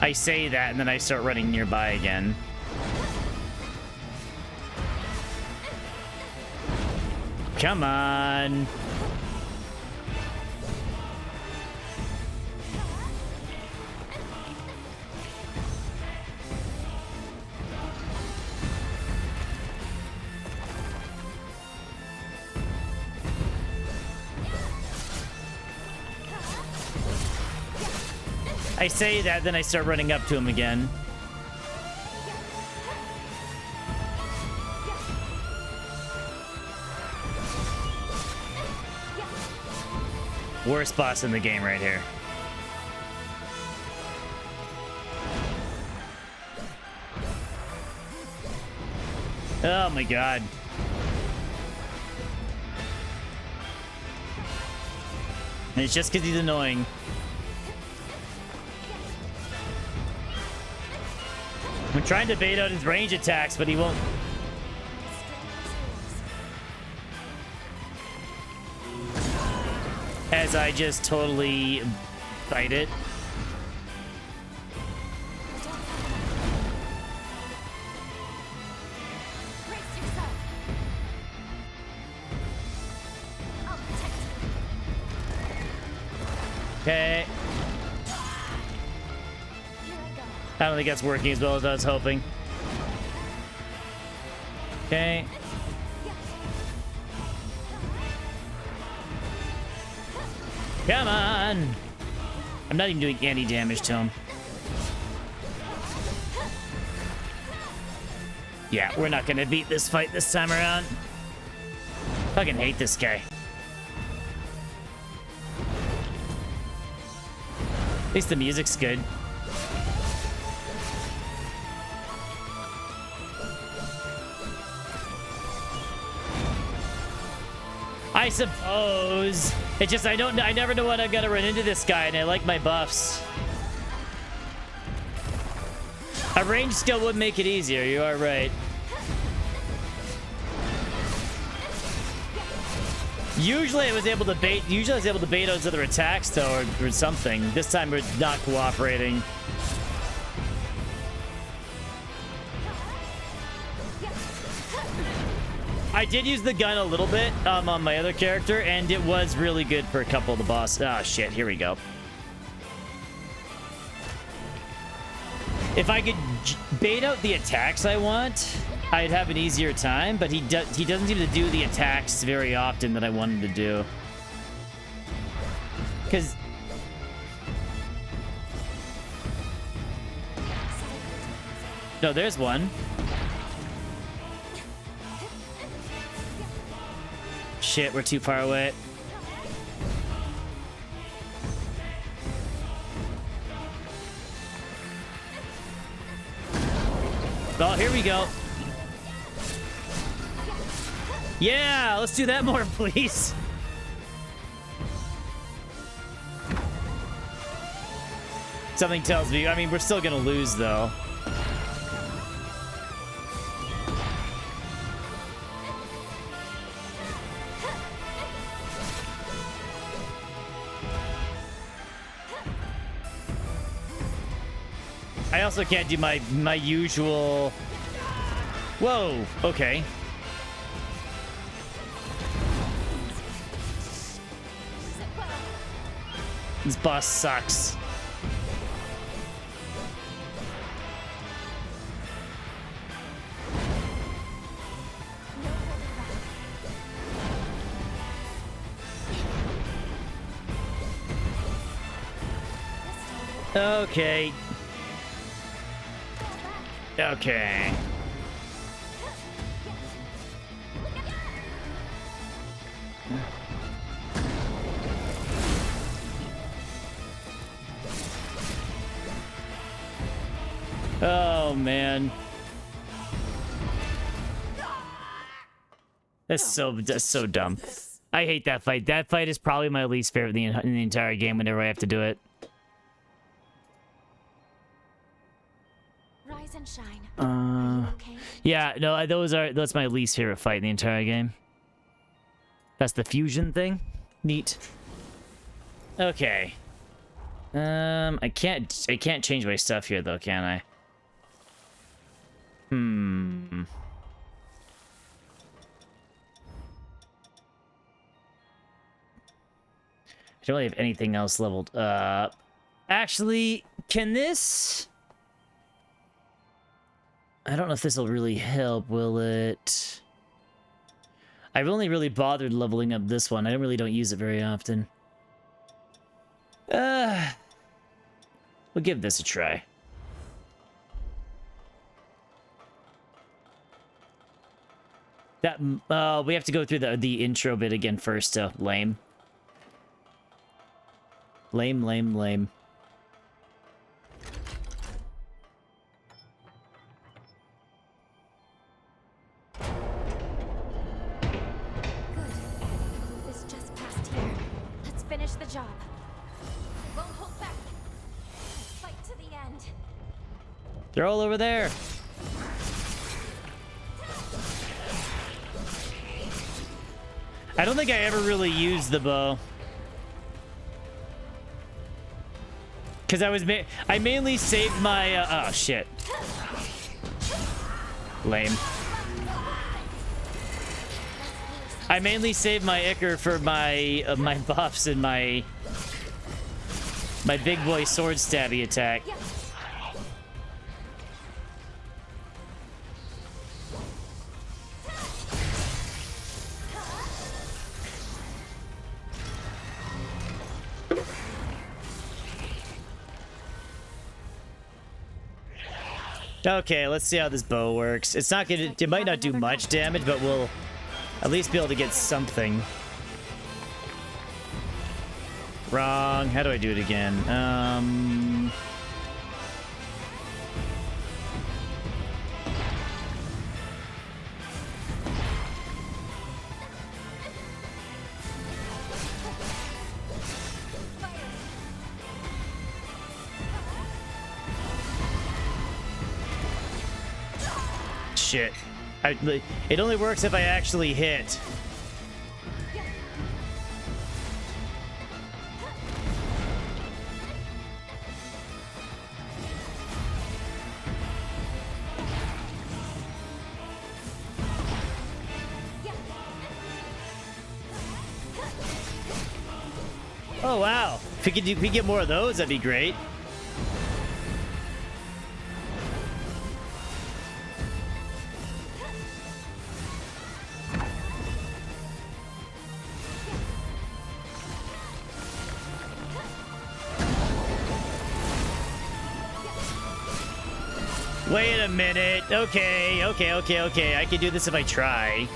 I say that, and then I start running nearby again. Come on. I say that, then I start running up to him again. Worst boss in the game right here. Oh my god. And it's just because he's annoying. I'm trying to bait out his range attacks, but he won't. As I just totally bite it. Brace yourself. I'll protect you. Okay. Here I go. I don't think that's working as well as I was hoping. Okay. Come on! I'm not even doing any damage to him. Yeah, we're not gonna beat this fight this time around. Fucking hate this guy. At least the music's good. I suppose. It's just I never know when I'm gonna run into this guy, and I like my buffs. A range skill would make it easier, you are right. Usually I was able to bait those other attacks though, or something. This time we're not cooperating. I did use the gun a little bit on my other character, and it was really good for a couple of the bosses. Oh shit, here we go. If I could bait out the attacks I want, I'd have an easier time, but he doesn't seem to do the attacks very often that I wanted to do. Because... No, there's one. Shit, we're too far away. Oh, here we go. Yeah, let's do that more, please. Something tells me, I mean, we're still gonna lose, though. I also can't do my usual... Whoa, okay. This boss sucks. Okay. Okay. Oh man. That's so dumb. I hate that fight. That fight is probably my least favorite in the entire game whenever I have to do it. Rise and shine. Are you okay? Yeah, no, that's my least favorite fight in the entire game. That's the fusion thing. Neat. Okay. I can't change my stuff here though, can I? I don't really have anything else leveled up. Actually, can this... I don't know if this will really help, will it? I've only really bothered leveling up this one. I really don't use it very often. We'll give this a try. That we have to go through the intro bit again first. Lame. Lame. Good. This just passed here. Let's finish the job. Won't hold back. Fight to the end. They're all over there. I don't think I ever really used the bow. Because I mainly saved my, oh shit. Lame. I mainly saved my Ichor for my my buffs and my big boy sword stabby attack. Okay, let's see how this bow works. It's not gonna, it might not do much damage, but we'll at least be able to get something. Wrong. How do I do it again? Shit. It only works if I actually hit. Oh wow. If we get more of those, that'd be great. Wait a minute. Okay. I can do this if I try.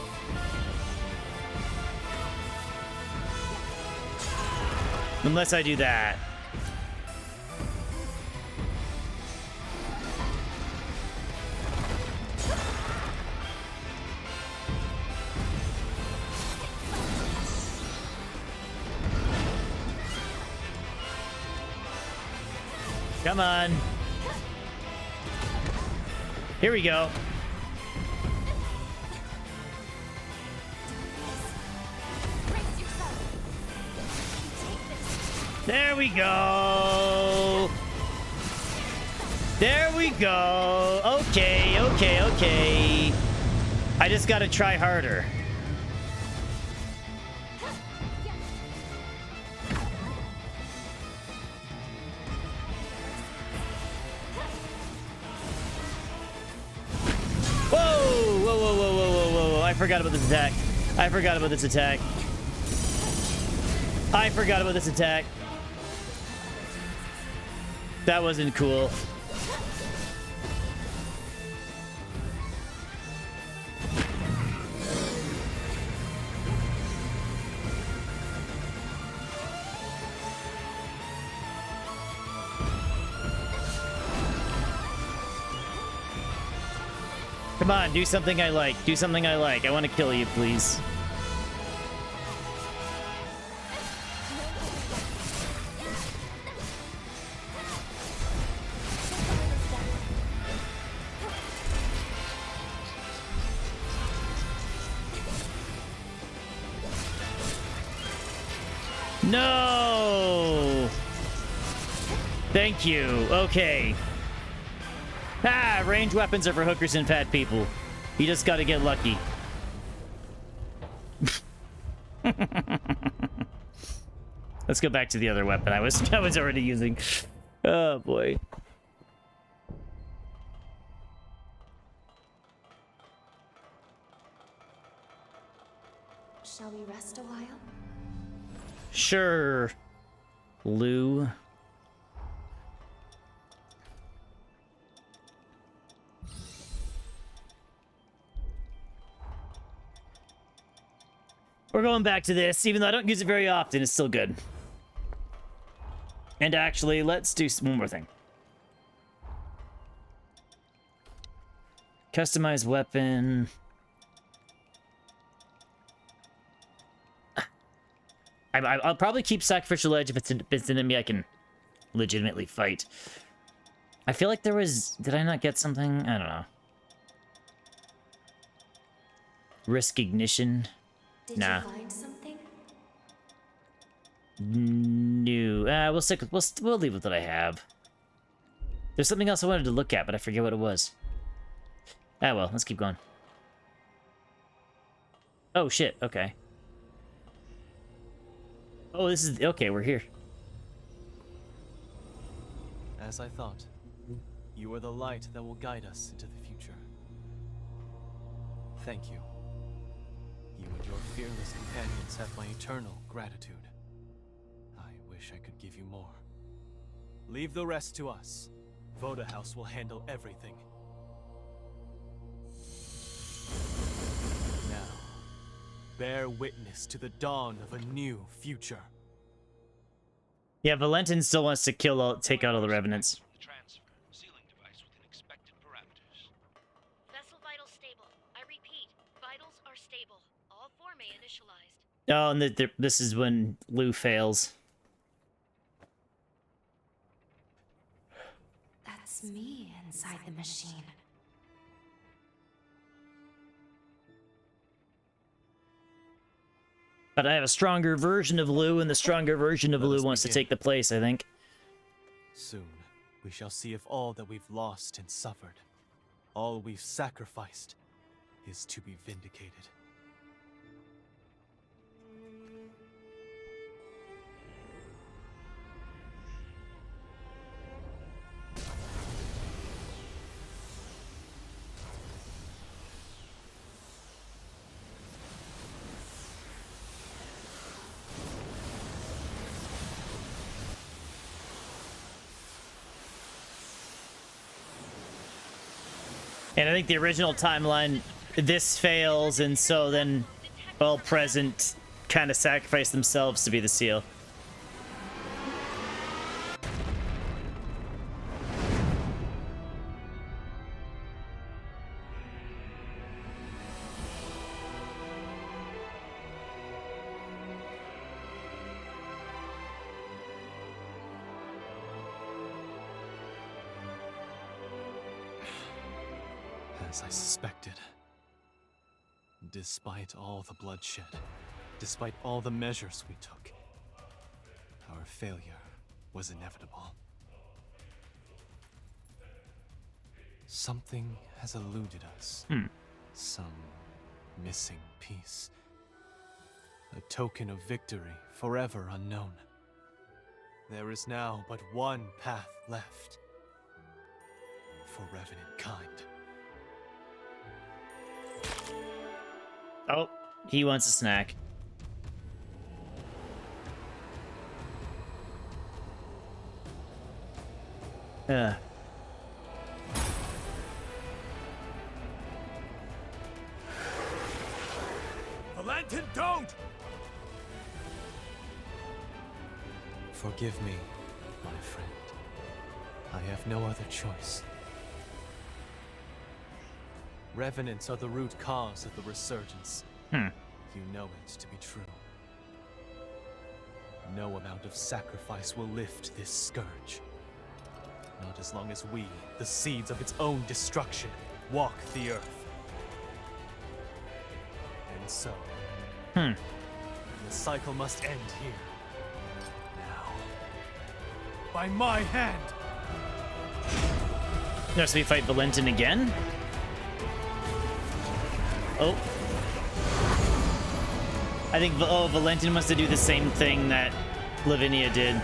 Unless I do that. Come on. Here we go. There we go. There we go. Okay, okay, okay. I just gotta try harder. Whoa! Whoa, whoa, whoa, whoa, whoa, whoa, whoa. I forgot about this attack. I forgot about this attack. I forgot about this attack. That wasn't cool. Come on, do something I like. Do something I like. I want to kill you, please. No! Thank you. Okay. Ah, ranged weapons are for hookers and fat people. You just gotta get lucky. Let's go back to the other weapon I was already using. Oh boy. Shall we rest a while? Sure, Lou. We're going back to this, even though I don't use it very often, it's still good. And actually, let's do one more thing. Customize weapon. I'll probably keep Sacrificial Edge if it's an enemy I can legitimately fight. I feel like there was... Did I not get something? I don't know. Risk Ignition. Did Nah. you find something? No. We'll stick with... We'll leave with what I have. There's something else I wanted to look at, but I forget what it was. Ah, well. Let's keep going. Oh, shit. Okay. Oh, this is... Okay, we're here. As I thought, you are the light that will guide us into the future. Thank you. You and your fearless companions have my eternal gratitude. I wish I could give you more. Leave the rest to us. Voda House will handle everything. Now, bear witness to the dawn of a new future. Yeah, Valentin still wants to take out all the Revenants. The transfer sealing device within expected parameters. Vessel vitals stable. I repeat, vitals are stable. All four may initialized. Oh, and this is when Lou fails. That's me inside the machine. But I have a stronger version of Lou, and the stronger version of Lou wants to take the place, I think. Soon, we shall see if all that we've lost and suffered, all we've sacrificed, is to be vindicated. And I think the original timeline, this fails, and so then all present kind of sacrifice themselves to be the seal. As I suspected. Despite all the bloodshed, despite all the measures we took, our failure was inevitable. Something has eluded us. Some missing piece. A token of victory forever unknown. There is now but one path left. For revenant kind. Oh, he wants a snack. Valentin, don't! Forgive me, my friend. I have no other choice. Revenants are the root cause of the resurgence. You know it to be true. No amount of sacrifice will lift this scourge. Not as long as we, the seeds of its own destruction, walk the earth. And so, the cycle must end here. Now. By my hand! No, so we fight Valentin again? Oh. I think, Valentin wants to do the same thing that Lavinia did.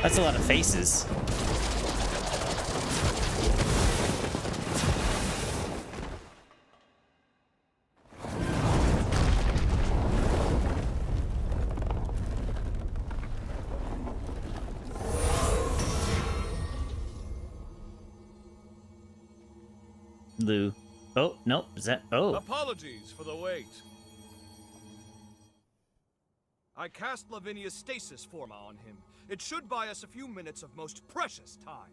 That's a lot of faces. Lou. Oh, nope. Is that... Oh. Apologies for the wait. I cast Lavinia's stasis forma on him. It should buy us a few minutes of most precious time.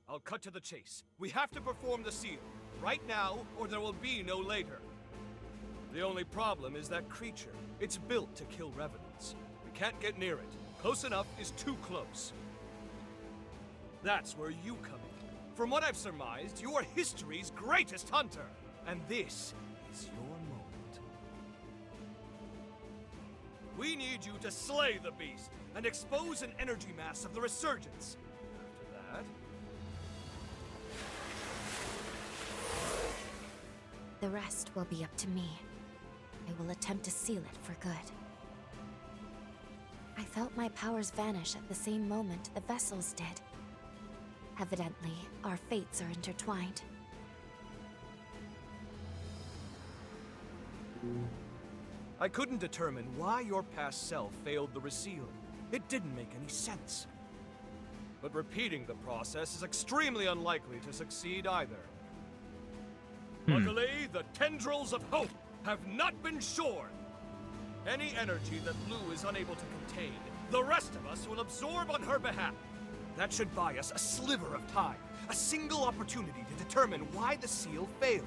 I'll cut to the chase. We have to perform the seal, right now, or there will be no later. The only problem is that creature. It's built to kill revenants. We can't get near it. Close enough is too close. That's where you come in. From what I've surmised, you are history's greatest hunter. And this is your moment. We need you to slay the beast and expose an energy mass of the resurgence. After that... The rest will be up to me. I will attempt to seal it for good. I felt my powers vanish at the same moment the vessels did. Evidently, our fates are intertwined. I couldn't determine why your past self failed the resealing. It didn't make any sense. But repeating the process is extremely unlikely to succeed either. Luckily, the tendrils of hope have not been shorn. Any energy that Lou is unable to contain, the rest of us will absorb on her behalf. That should buy us a sliver of time, a single opportunity to determine why the seal failed.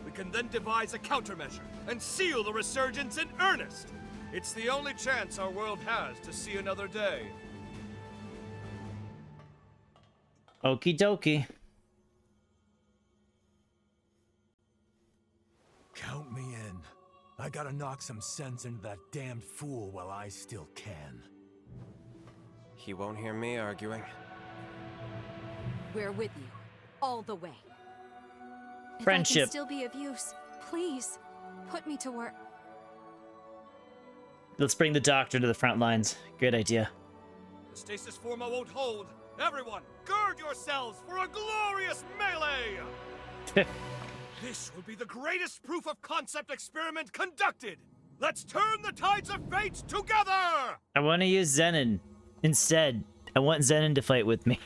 We can then devise a countermeasure and seal the resurgence in earnest. It's the only chance our world has to see another day. Okie dokie. Count me in. I gotta knock some sense into that damned fool while I still can. He won't hear me arguing. We're with you, all the way. If I Friendship. can still be of use, please, put me to work. Let's bring the doctor to the front lines. Good idea. The stasis forma won't hold. Everyone, gird yourselves for a glorious melee! This will be the greatest proof of concept experiment conducted! Let's turn the tides of fate together! I want to use Zenon. Instead, I want Zenon to fight with me.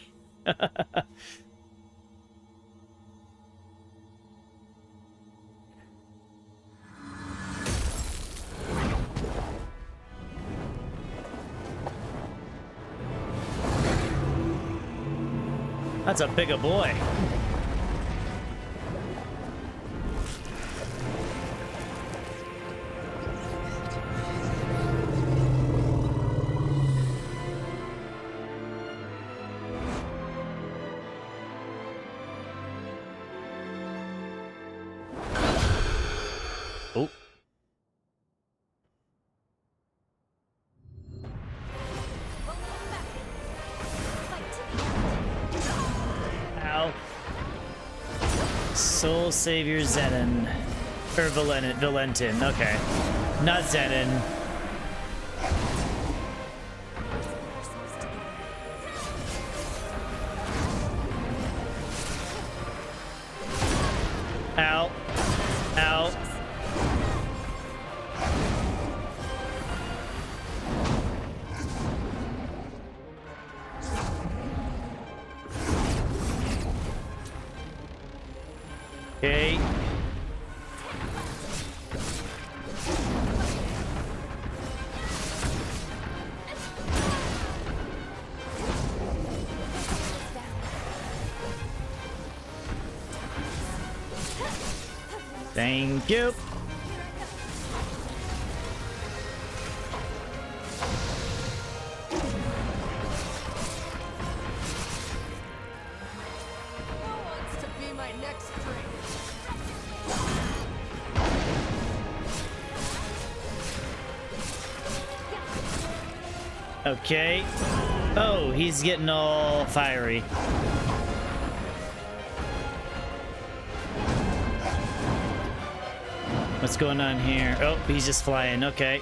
That's a bigger boy. Oh. Soul Savior Zenon. Or Valentin, okay. Not Zenon. Ow. Ow. Okay. Thank you. Wants to be my next drink. Okay. Oh, he's getting all fiery. What's going on here? Oh, he's just flying. Okay.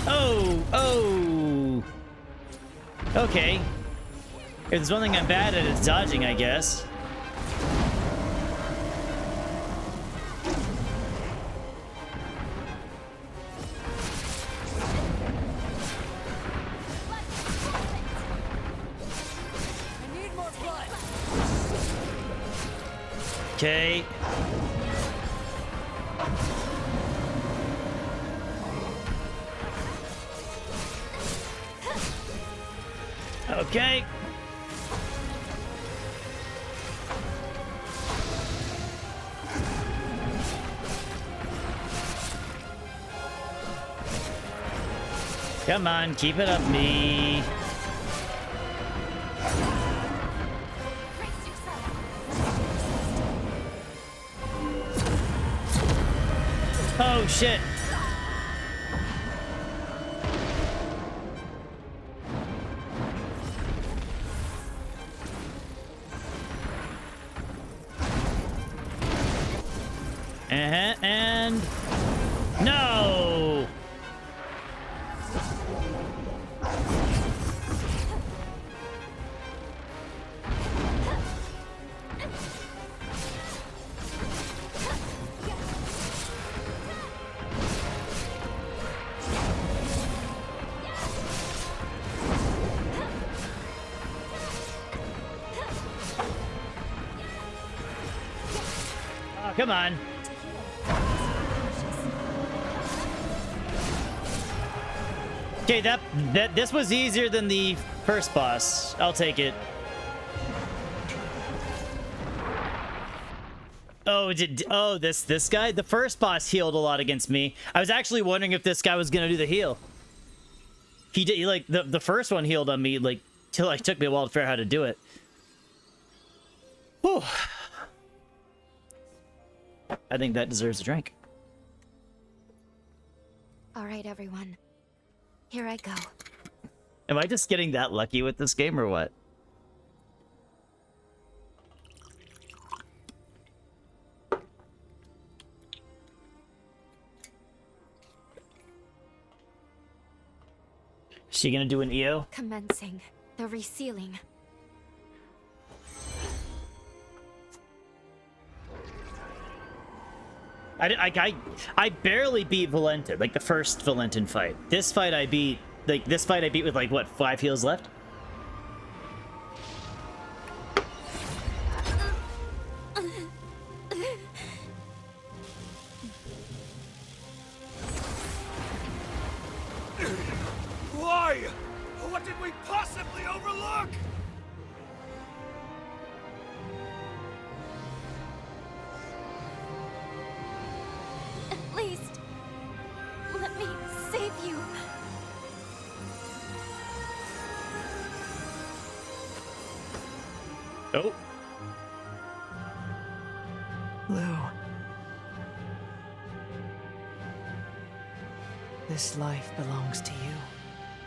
Oh, oh. Okay. If there's one thing I'm bad at, it's dodging, I guess. Okay. Okay. Come on, keep it up, me. Oh, shit. And... No! Oh, come on. Okay, this was easier than the first boss. I'll take it. Oh, this guy? The first boss healed a lot against me. I was actually wondering if this guy was gonna do the heal. He did, like, the first one healed on me, like, till it took me a while to figure out how to do it. Whew. I think that deserves a drink. All right, everyone. Here I go. Am I just getting that lucky with this game or what? Is she gonna do an EO? Commencing the resealing. I barely beat Valentin, like the first Valentin fight. This fight I beat, with like, what, 5 heals left? Why? What did we possibly overlook? At least, let me save you. Oh. Lou. This life belongs to you.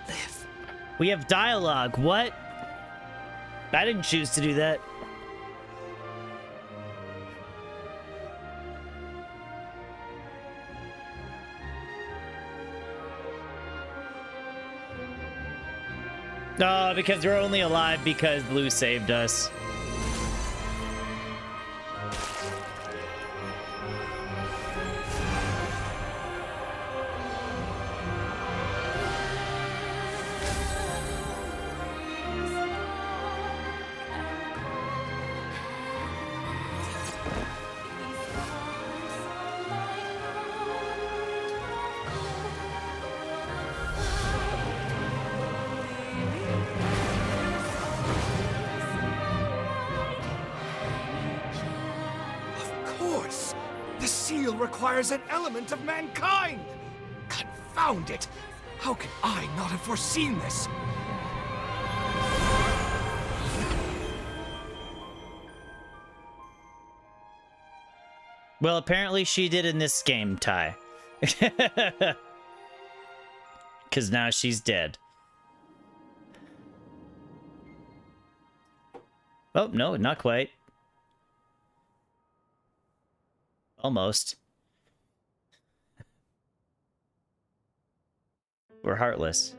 Live. We have dialogue. What? I didn't choose to do that. No, because we're only alive because Blue saved us. Requires an element of mankind! Confound it! How can I not have foreseen this? Well, apparently she did in this game, Ty. Because now she's dead. Oh, no, not quite. Almost. We're heartless.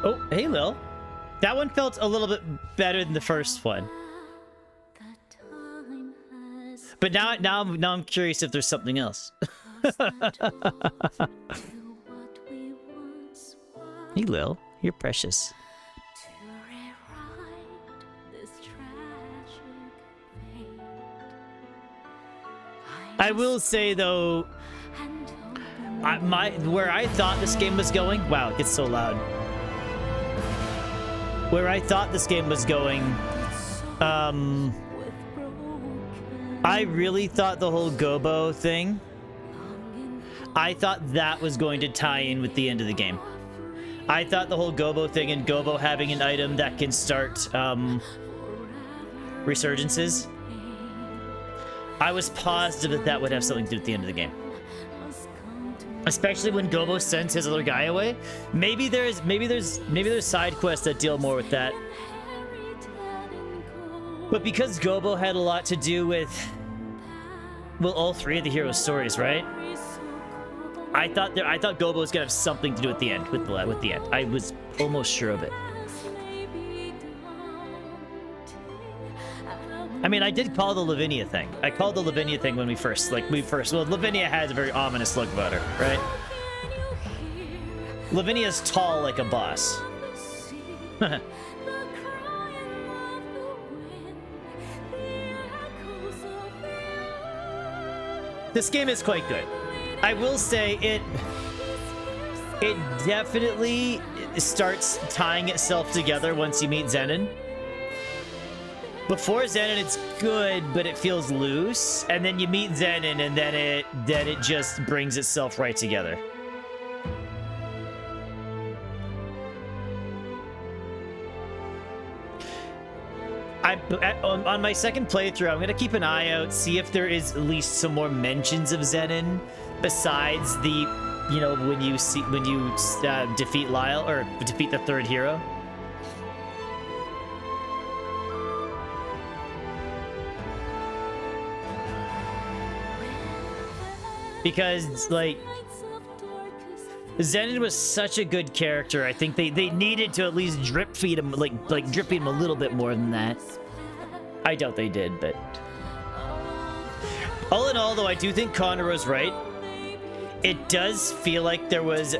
Oh, hey, Lil. That one felt a little bit better than the first one. But now I'm curious if there's something else. Hey, Lil, you're precious. I will say though, where I thought this game was going. Wow, it gets so loud. Where I thought this game was going, I really thought the whole Gobo thing, I thought that was going to tie in with the end of the game. I thought the whole Gobo thing and Gobo having an item that can start resurgences, I was positive that that would have something to do with the end of the game. Especially when Gobo sends his other guy away. Maybe there's side quests that deal more with that. But because Gobo had a lot to do with, well, all three of the heroes' stories, right? I thought Gobo was gonna have something to do with the end, with the end. I was almost sure of it. I mean, I did call the Lavinia thing. I called the Lavinia thing when we first, well, Lavinia has a very ominous look about her, right? Lavinia's tall like a boss. This game is quite good. I will say it definitely starts tying itself together once you meet Zenon. Before Zenon, it's good, but it feels loose. And then you meet Zenon, and then it just brings itself right together. On my second playthrough, I'm gonna keep an eye out, see if there is at least some more mentions of Zenon besides the, you know, when you defeat Lyle or defeat the third hero. Because, like, Zenon was such a good character. I think they needed to at least drip feed him, like drip feed him a little bit more than that. I doubt they did, but all in all, though, I do think Connor was right. It does feel like there was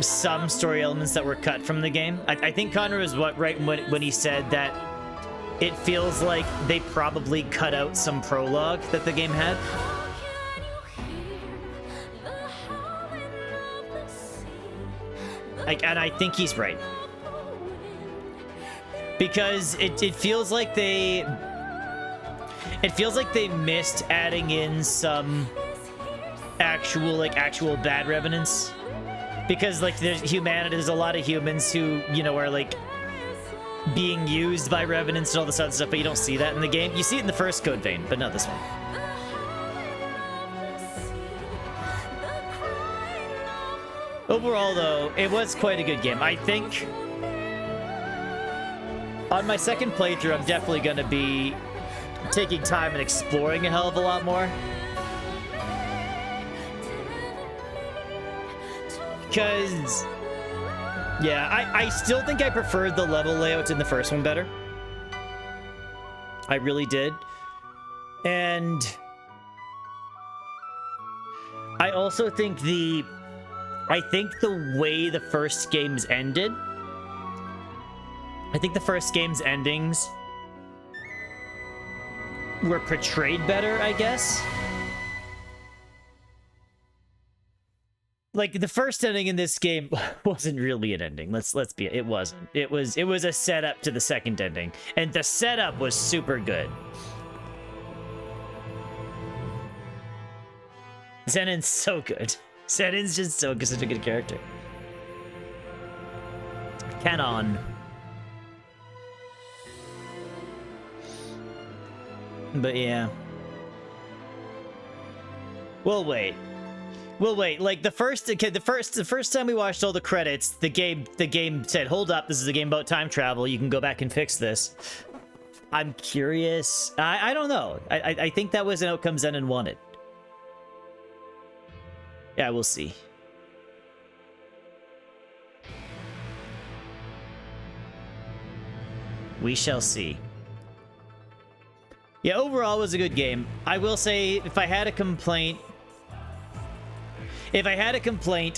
some story elements that were cut from the game. I think Connor was right when he said that it feels like they probably cut out some prologue that the game had. And I think he's right. because it feels like they missed adding in some actual bad revenants, because like there's a lot of humans who, you know, are like being used by revenants and all this other stuff, but you don't see that in the game. You see it in the first Code Vein, but not this one. Overall, though, it was quite a good game. I think on my second playthrough, I'm definitely going to be taking time and exploring a hell of a lot more. Because, yeah, I still think I preferred the level layouts in the first one better. I really did. And I also think the way the first games ended, I think the first game's endings were portrayed better, I guess. Like, the first ending in this game wasn't really an ending. Let's be, it wasn't. It was a setup to the second ending, and the setup was super good. Zenon's so good. Zenon's just such a good character. Canon. But yeah. We'll wait. Like the first time we watched all the credits, the game said, "Hold up, this is a game about time travel. You can go back and fix this." I'm curious. I don't know. I think that was an outcome Zenon wanted. Yeah, we'll see. We shall see. Yeah, overall it was a good game. I will say, if I had a complaint,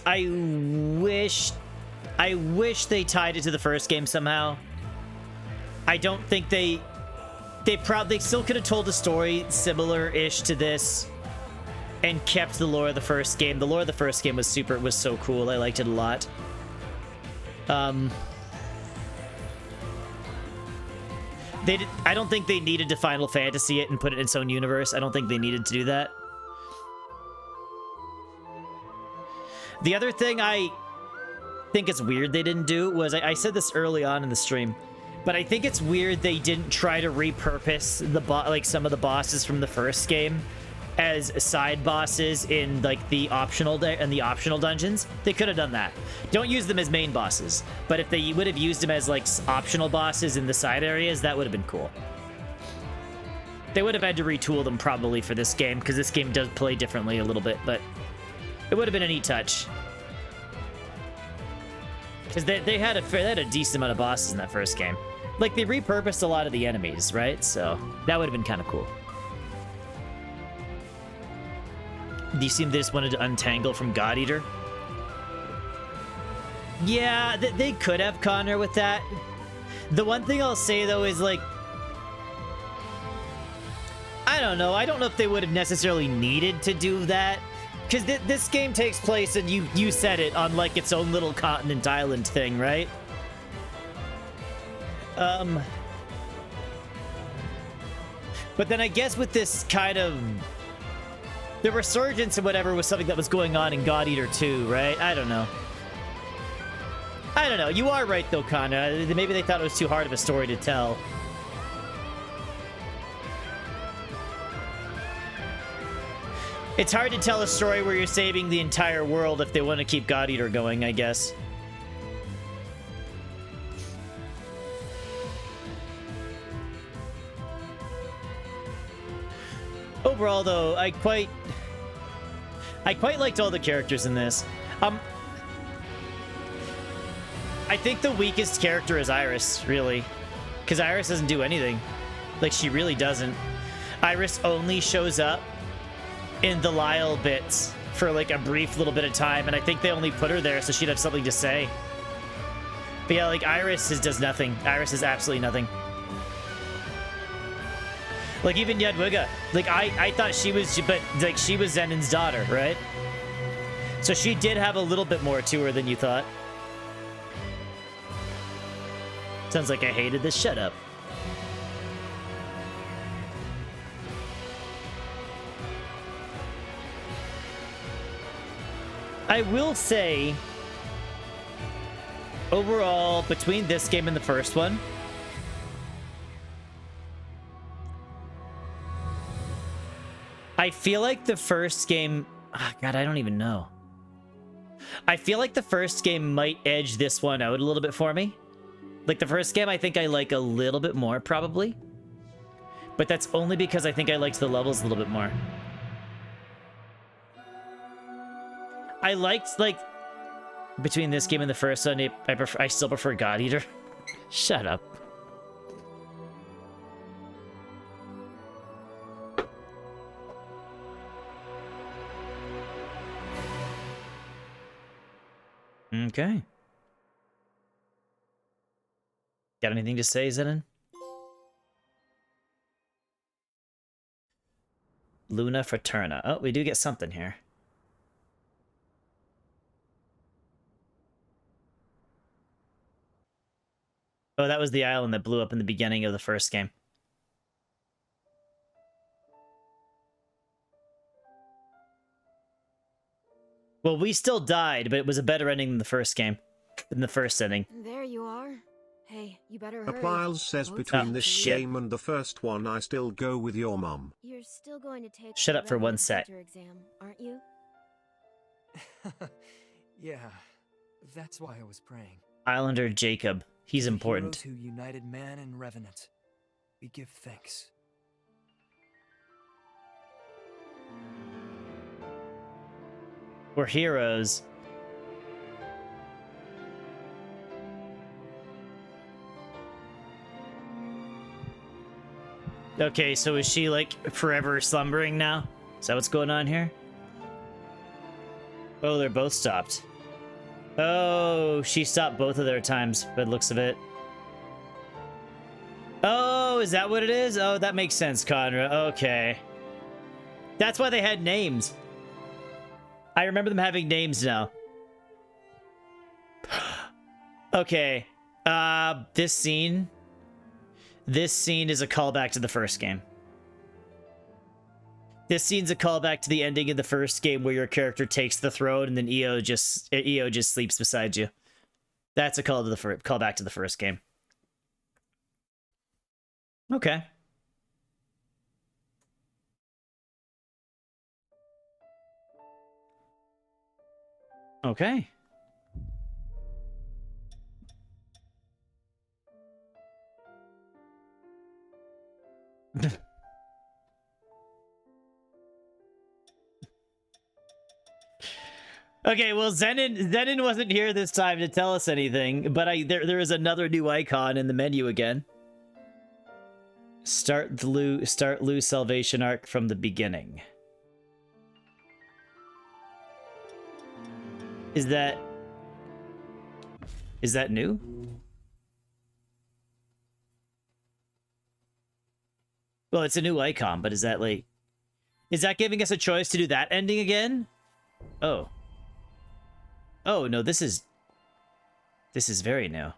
I wish they tied it to the first game somehow. I don't think they still could have told a story similar-ish to this and kept the lore of the first game. The lore of the first game was so cool. I liked it a lot. I don't think they needed to Final Fantasy it and put it in its own universe. I don't think they needed to do that. The other thing I think it's weird they didn't do was, I said this early on in the stream, but I think it's weird they didn't try to repurpose some of the bosses from the first game as side bosses in like the optional dungeons. They could have done that. Don't use them as main bosses, but if they would have used them as like optional bosses in the side areas, that would have been cool. They would have had to retool them probably for this game, because this game does play differently a little bit, but it would have been a neat touch. Because they had a decent amount of bosses in that first game. Like, they repurposed a lot of the enemies, right? So that would have been kind of cool. Do you seem they just wanted to untangle from God Eater? Yeah, they could have Connor with that. The one thing I'll say, though, is, like, I don't know. I don't know if they would have necessarily needed to do that. Because this game takes place, and you said it, on, like, its own little continent island thing, right? But then I guess with this kind of... The resurgence and whatever was something that was going on in God Eater 2, right? I don't know. You are right, though, Kana. Maybe they thought it was too hard of a story to tell. It's hard to tell a story where you're saving the entire world if they want to keep God Eater going, I guess. Overall, though, I quite liked all the characters in this. I think the weakest character is Iris, really. Because Iris doesn't do anything. Like, she really doesn't. Iris only shows up in the Lyle bits for, like, a brief little bit of time, and I think they only put her there so she'd have something to say. But yeah, like, Iris does nothing. Iris is absolutely nothing. Like, even Yadwiga. Like, I thought she was... But, like, she was Zenon's daughter, right? So she did have a little bit more to her than you thought. Sounds like I hated this. Shut up. I will say, overall, between this game and the first one, I feel like the first game... Oh, God, I don't even know. I feel like the first game might edge this one out a little bit for me. Like, the first game I think I like a little bit more, probably. But that's only because I think I liked the levels a little bit more. I liked, like, between this game and the first one, I still prefer God Eater. Shut up. Okay. Got anything to say, Zenon? Luna Fraterna. Oh, we do get something here. Oh, that was the island that blew up in the beginning of the first game. Well, we still died, but it was a better ending than the first game. Than the first ending. There you are. Hey, you better hurry. Appliles says between this game and the first one, I still go with your mom. You're still going to take Shut the up for one Revenant sec. Hunter exam, aren't you? Yeah, that's why I was praying. Islander Jacob. He's The important. Heroes who united man and Revenant. We give thanks. We're heroes. Okay, so is she, like, forever slumbering now? Is that what's going on here? Oh, they're both stopped. Oh, she stopped both of their times, by the looks of it. Oh, is that what it is? Oh, that makes sense, Conra. Okay. That's why they had names. I remember them having names now. Okay. This scene is a callback to the first game. This scene's a callback to the ending of the first game where your character takes the throne and then EO just sleeps beside you. That's a callback to the first game. Okay. Okay. Okay, well, Zenon wasn't here this time to tell us anything, but there is another new icon in the menu again. Start Lu's salvation arc from the beginning. Is that new? Well, it's a new icon, but is that giving us a choice to do that ending again? Oh. Oh, no, this is very new.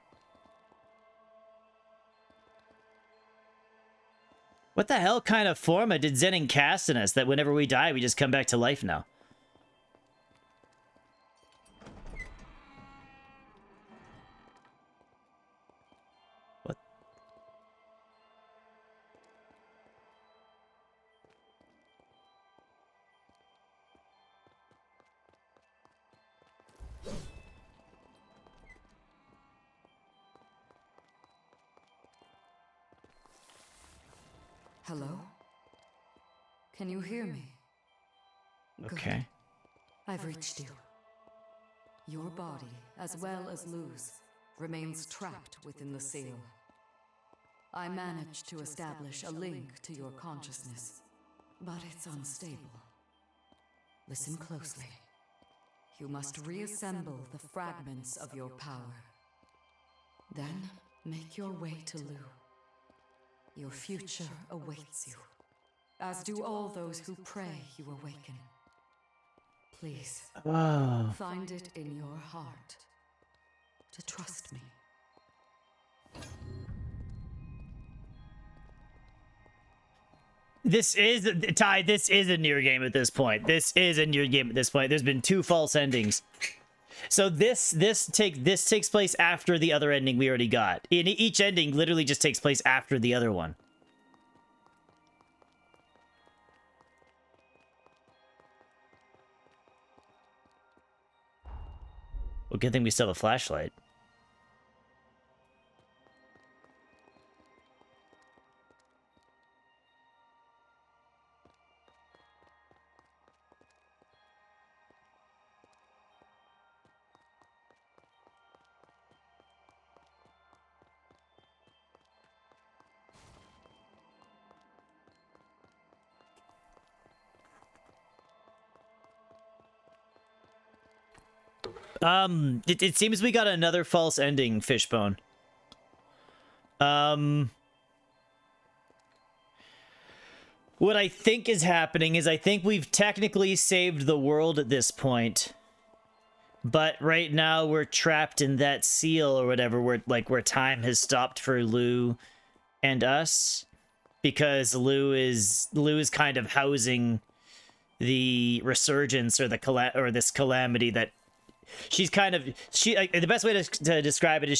What the hell kind of forma did Zenon cast in us that whenever we die, we just come back to life now? What? Hello? Can you hear me? Okay. Good. I've reached you. Your body, as well as Lu's, remains trapped within the seal. I managed to establish a link to your consciousness, but it's unstable. Listen closely. You must reassemble the fragments of your power. Then make your way to Lu. Your future awaits you, as do all those who pray you awaken. Please, find it in your heart to trust me. This is Ty. This is a near game at this point. This is a near game at this point. There's been 2 false endings. So this takes place after the other ending we already got. Each ending literally just takes place after the other one. Well, good thing we still have a flashlight. It seems we got another false ending, Fishbone. What I think is happening is I think we've technically saved the world at this point. But right now we're trapped in that seal or whatever, where time has stopped for Lou and us. Because Lou is kind of housing the resurgence or this calamity that she's kind of the best way to describe it is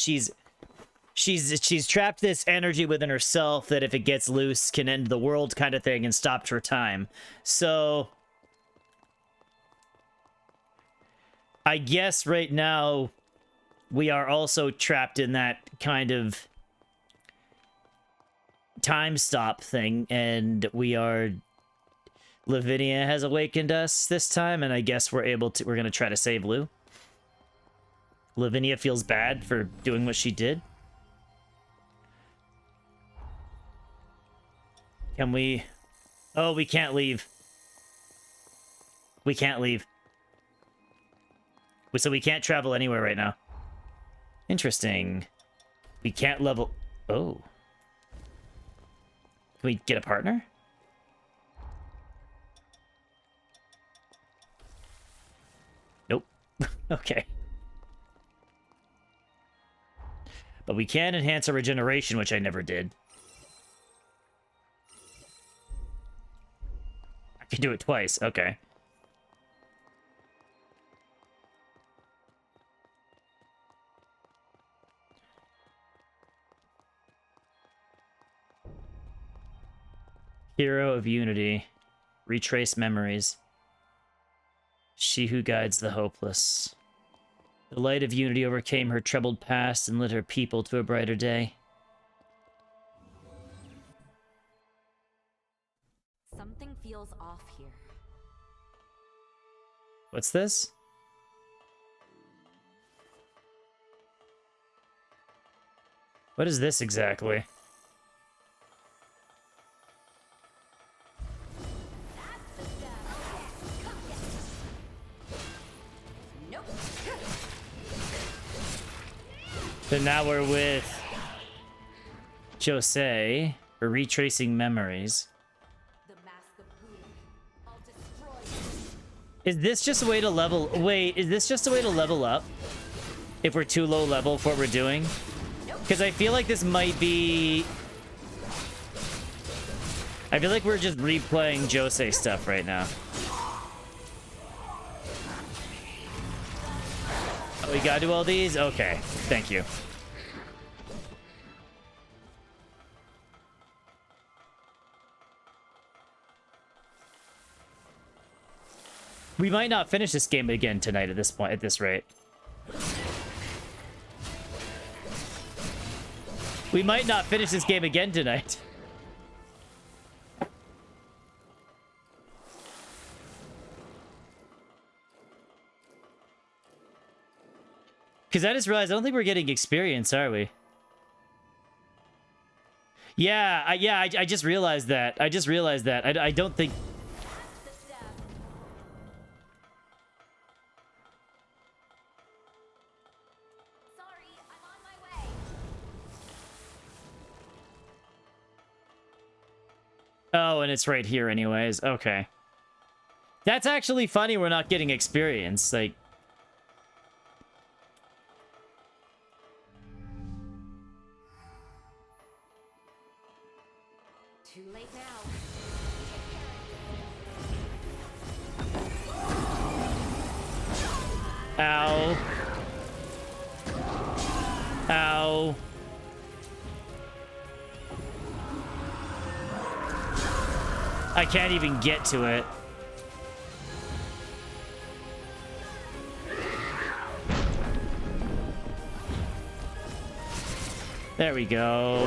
she's trapped this energy within herself that if it gets loose can end the world kind of thing and stopped her time. So I guess right now we are also trapped in that kind of time stop thing, and Lavinia has awakened us this time, and I guess we're gonna try to save Lou. Lavinia feels bad for doing what she did. Can we... Oh, we can't leave. We can't leave. So we can't travel anywhere right now. Interesting. We can't level... Oh. Can we get a partner? Nope. Okay. But we can enhance our regeneration, which I never did. I can do it twice. Okay. Hero of Unity. Retrace memories. She who guides the hopeless. The light of Unity overcame her troubled past and led her people to a brighter day. Something feels off here. What's this? What is this exactly? So now we're with Jose. We're retracing memories. Is this just a way to level... Wait, is this just a way to level up? If we're too low level for what we're doing? Because I feel like this might be... I feel like we're just replaying Jose stuff right now. Oh, we gotta do all these? Okay, thank you. We might not finish this game again tonight at this point, at this rate. We might not finish this game again tonight. Because I just realized I don't think we're getting experience, are we? Yeah, I just realized that. I don't think... Oh, and it's right here anyways. Okay. That's actually funny we're not getting experience. Like... Too late now. Ow. Ow. I can't even get to it. There we go.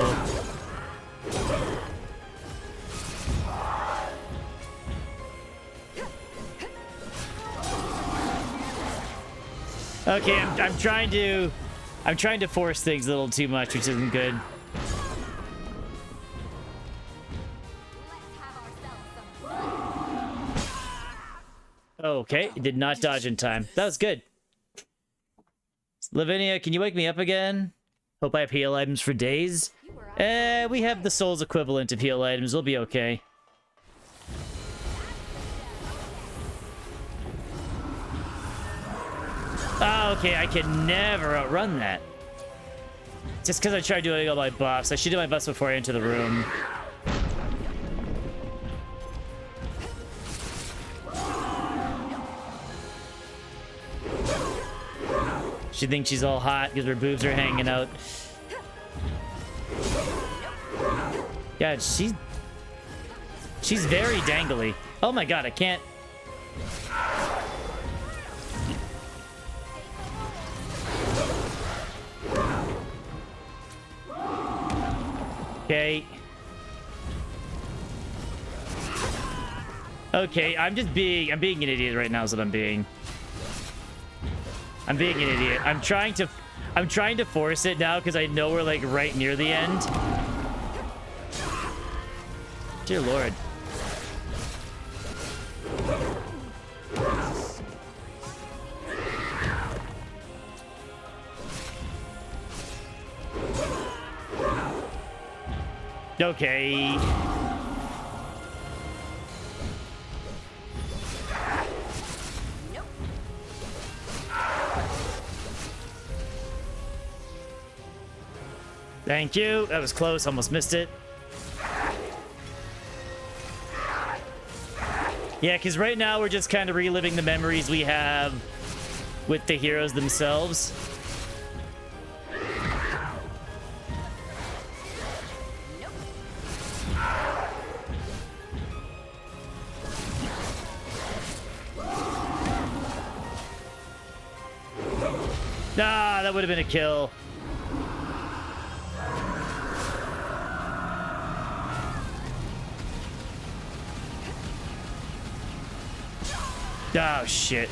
Okay, I'm trying to force things a little too much, which isn't good. Okay, did not dodge in time. That was good. Lavinia, can you wake me up again? Hope I have heal items for days. We have the soul's equivalent of heal items. We'll be okay. Oh, okay, I can never outrun that. Just because I tried doing all my buffs. I should do my buffs before I enter the room. She thinks she's all hot because her boobs are hanging out. Yeah, she's very dangly. Oh my god, I can't. Okay. Okay, I'm being an idiot right now is what I'm being. I'm being an idiot. I'm trying to force it now because I know we're like right near the end. Dear Lord. Okay. Thank you. That was close. Almost missed it. Yeah, because right now we're just kind of reliving the memories we have with the heroes themselves. Ah, that would have been a kill. Oh, shit.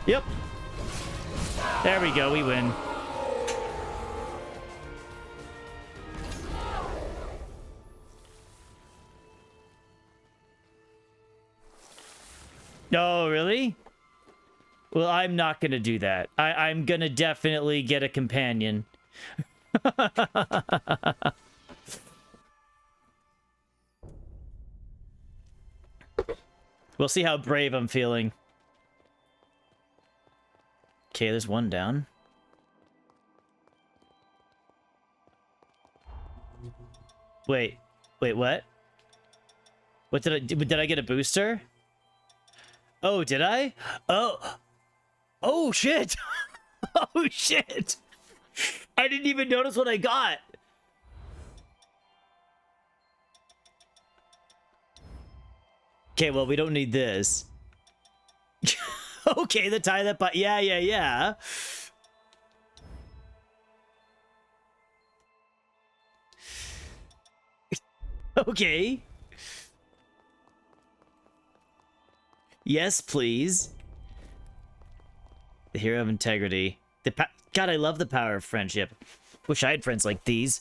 Yep. There we go, we win. Oh, really? Well, I'm not gonna do that. I'm gonna definitely get a companion. We'll see how brave I'm feeling. Okay, there's one down. Wait, what? What did I do? Did I get a booster? Oh, did I? Oh, shit. Oh, shit. I didn't even notice what I got. Okay, well, we don't need this. Okay, the tie that but yeah. Okay. Yes, please. The hero of integrity. God, I love the power of friendship. Wish I had friends like these.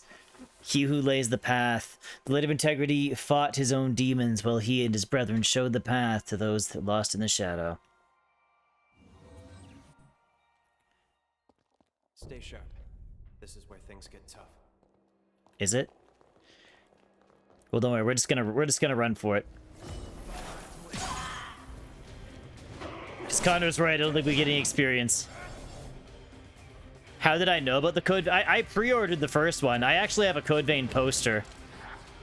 He who lays the path. The Light of Integrity fought his own demons while he and his brethren showed the path to those that lost in the shadow. Stay sharp. This is where things get tough. Is it? Well, don't worry. We're just gonna run for it. Because Connor's right. I don't think we get any experience. How did I know about the code? I pre-ordered the first one. I actually have a Code Vein poster.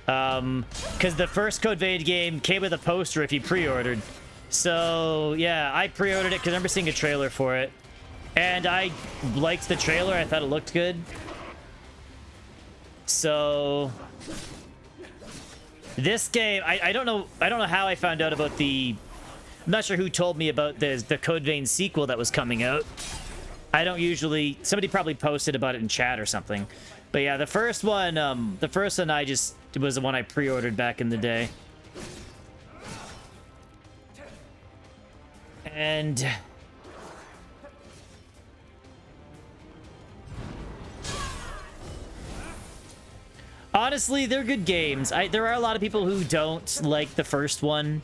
Because the first Code Vein game came with a poster if you pre-ordered. So, yeah, I pre-ordered it because I remember seeing a trailer for it. And I liked the trailer. I thought it looked good. So... This game, I don't know how I found out about the... I'm not sure who told me about the Code Vein sequel that was coming out. I don't usually... Somebody probably posted about it in chat or something. But yeah, the first one I just... It was the one I pre-ordered back in the day. And... Honestly, they're good games. There are a lot of people who don't like the first one.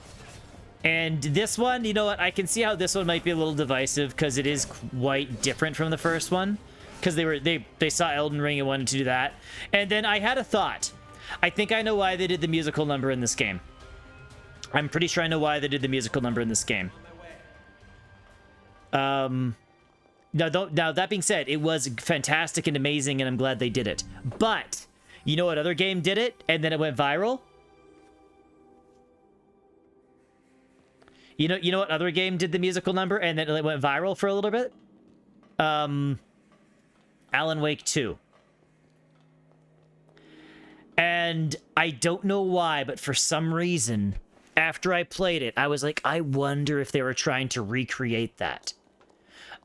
And this one, you know what? I can see how this one might be a little divisive because it is quite different from the first one. Because they saw Elden Ring and wanted to do that. And then I had a thought. I think I know why they did the musical number in this game. I'm pretty sure I know why they did the musical number in this game. Now, that being said, it was fantastic and amazing, and I'm glad they did it. But, you know what other game did it, and then it went viral? You know what other game did the musical number, and then it went viral for a little bit? Alan Wake 2. And I don't know why, but for some reason, after I played it, I was like, I wonder if they were trying to recreate that.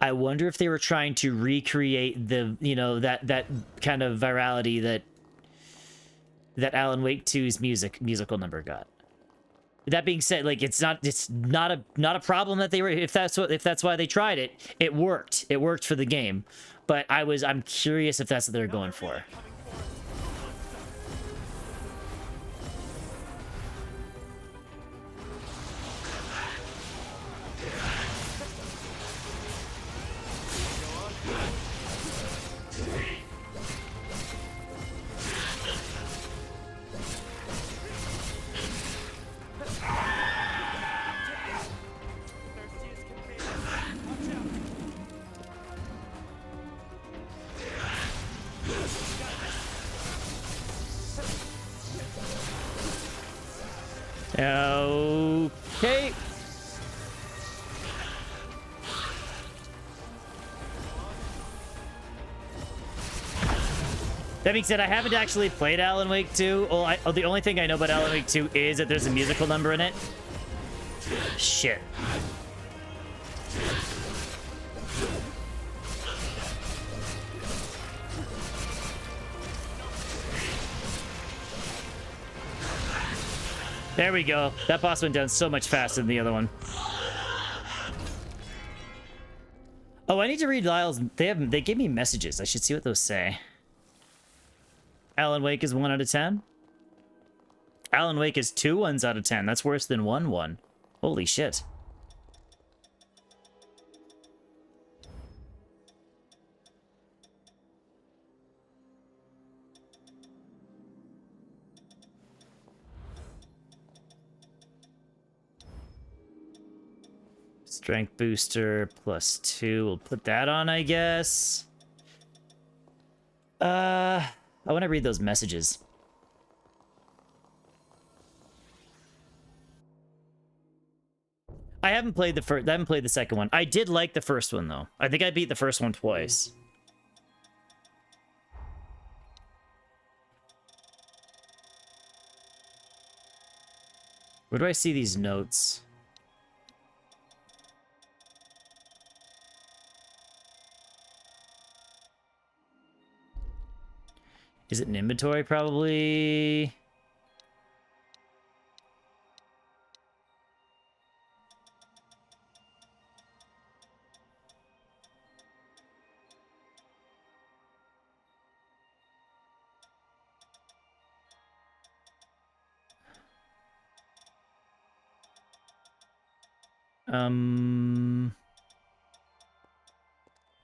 I wonder if they were trying to recreate the, you know, that kind of virality that Alan Wake 2's musical number got. That being said, like, it's not a problem that they were, if that's why they tried it. It worked for the game, but I'm curious if that's what they're going for. Okay. That being said, I haven't actually played Alan Wake 2. Well, the only thing I know about Alan Wake 2 is that there's a musical number in it. Shit. There we go. That boss went down so much faster than the other one. Oh, I need to read Lyle's. They gave me messages. I should see what those say. Alan Wake is 1 out of 10. Alan Wake is 2 1s out of 10. That's worse than 1 1. Holy shit. Strength booster +2. We'll put that on, I guess. I want to read those messages. I haven't played the second one. I did like the first one though. I think I beat the first one twice. Where do I see these notes? Is it an inventory, probably?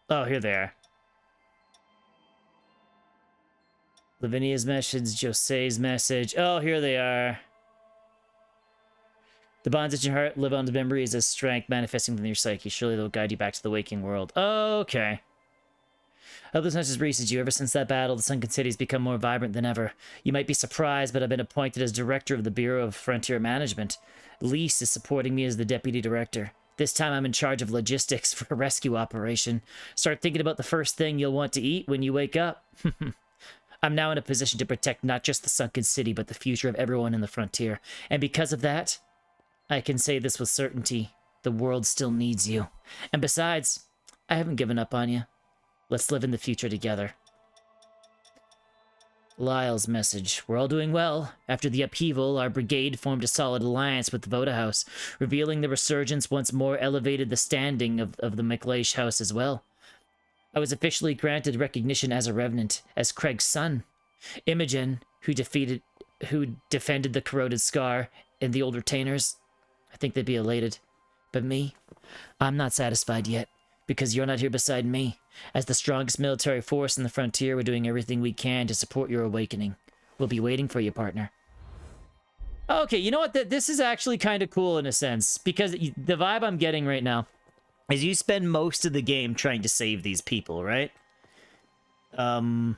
Oh, here they are. Lavinia's message, Jose's message. Oh, here they are. The bonds that your heart live on to memories as strength manifesting within your psyche. Surely they'll guide you back to the waking world. Okay. I hope as much as Reese as you. Ever since that battle, the Sunken City's become more vibrant than ever. You might be surprised, but I've been appointed as director of the Bureau of Frontier Management. Lise is supporting me as the deputy director. This time I'm in charge of logistics for a rescue operation. Start thinking about the first thing you'll want to eat when you wake up. I'm now in a position to protect not just the Sunken City, but the future of everyone in the frontier. And because of that, I can say this with certainty. The world still needs you. And besides, I haven't given up on you. Let's live in the future together. Lyle's message. We're all doing well. After the upheaval, our brigade formed a solid alliance with the Voda House. Revealing the resurgence once more elevated the standing of the McLeish House as well. I was officially granted recognition as a Revenant, as Craig's son. Imogen, who defended the Corroded Scar and the Old Retainers, I think they'd be elated. But me, I'm not satisfied yet, because you're not here beside me. As the strongest military force in the frontier, we're doing everything we can to support your awakening. We'll be waiting for you, partner. Okay, you know what? This is actually kind of cool in a sense, because the vibe I'm getting right now is you spend most of the game trying to save these people, right? And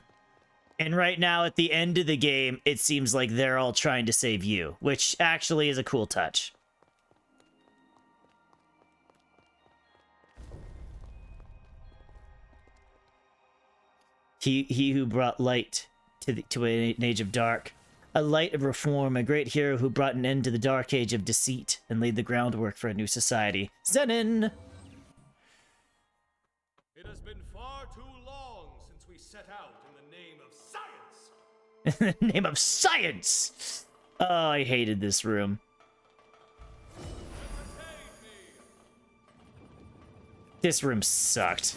right now, at the end of the game, it seems like they're all trying to save you, which actually is a cool touch. He who brought light to an age of dark, a light of reform, a great hero who brought an end to the dark age of deceit and laid the groundwork for a new society. Zenon! It has been far too long since we set out in the name of science. In the name of science! Oh, I hated this room. This room sucked.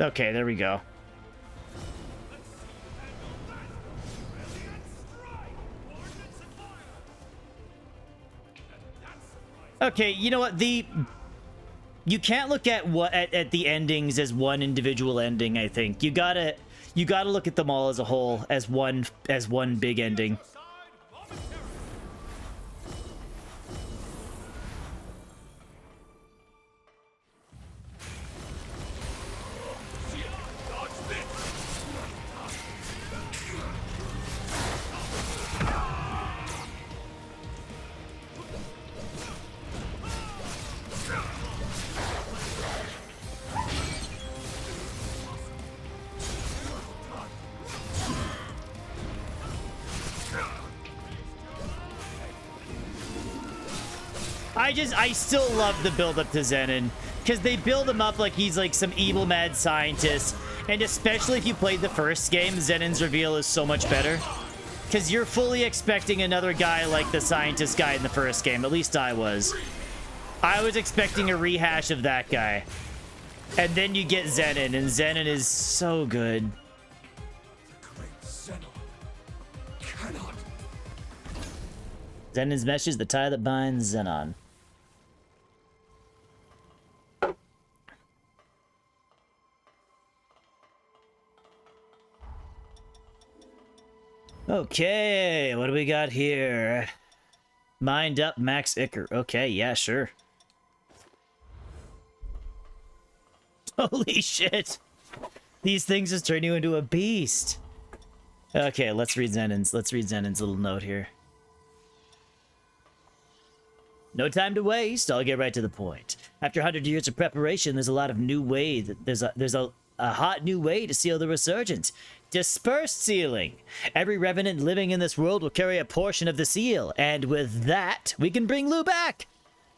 Okay, there we go. Okay, you know what? You can't look at at the endings as one individual ending, I think. You gotta look at them all as a whole, as one big ending. I still love the build up to Zenon, because they build him up like he's like some evil mad scientist, and especially if you played the first game, Zenon's reveal is so much better, because you're fully expecting another guy like the scientist guy in the first game. At least I was. I was expecting a rehash of that guy, and then you get Zenon, and Zenon is so good. Zenon's mesh is the tie that binds Zenon. Okay, what do we got here? Mind up, Max Icker. Okay, yeah, sure. Holy shit! These things just turn you into a beast. Okay, let's read Zenon's little note here. No time to waste. I'll get right to the point. After 100 years of preparation, there's a lot of new way. There's a hot new way to seal the resurgence. Dispersed sealing. Every revenant living in this world will carry a portion of the seal, and with that, we can bring Lou back.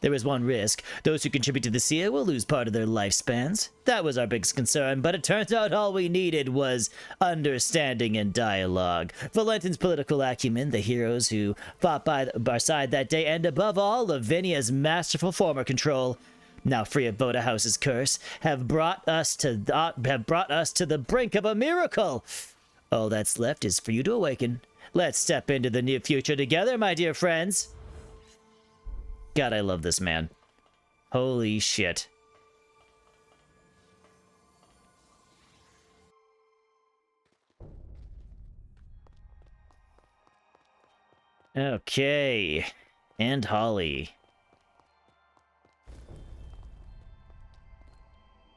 There is one risk. Those who contribute to the seal will lose part of their lifespans. That was our biggest concern, but it turns out all we needed was understanding and dialogue. Valentin's political acumen, the heroes who fought by our side that day, and above all, Lavinia's masterful former control, now free of Voda House's curse, have brought us to the brink of a miracle. All that's left is for you to awaken. Let's step into the near future together, my dear friends. God, I love this man. Holy shit. Okay. And Holly.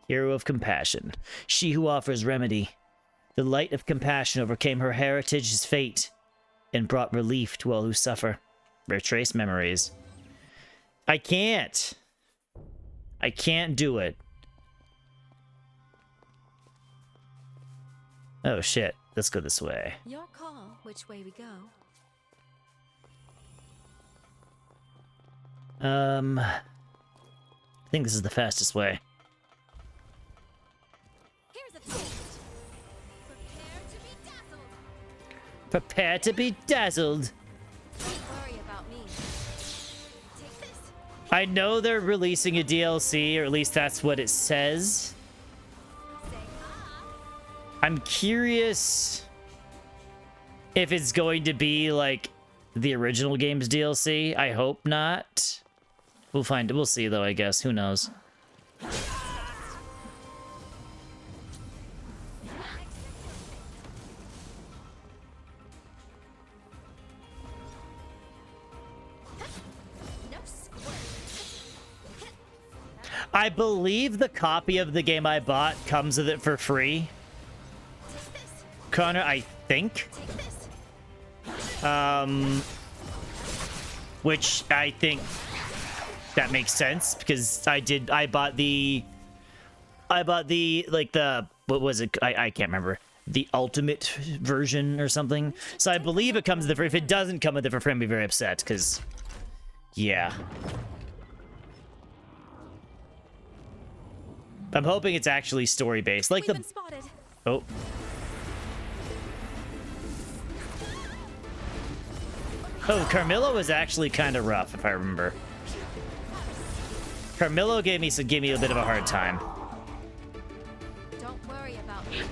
Hero of compassion. She who offers remedy. The light of compassion overcame her heritage's fate and brought relief to all who suffer. Retrace memories. I can't. I can't do it. Oh shit. Let's go this way. Your call, which way we go. I think this is the fastest way. Here's a taste. Prepare Prepare to be dazzled. to be dazzled. Don't worry about me. Take this. I know they're releasing a DLC, or at least that's what it says. I'm curious if it's going to be like the original game's DLC. I hope not. We'll find. We'll see though, I guess. Who knows? I believe the copy of the game I bought comes with it for free. Connor, I think. Which I think that makes sense because I bought the like the, what was it? I can't remember. The ultimate version or something. So I believe it comes with it. If it doesn't come with it for free, I'll be very upset because, yeah. I'm hoping it's actually story-based. Like the... Oh. Oh, Carmilla was actually kind of rough, if I remember. Carmilla gave me a bit of a hard time. Don't worry about me.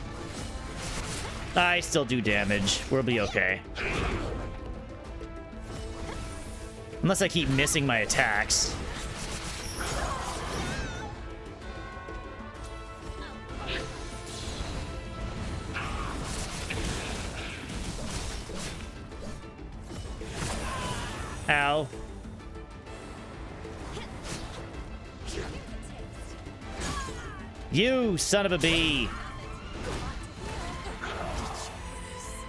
I still do damage. We'll be okay. Unless I keep missing my attacks. Ow. You son of a bee.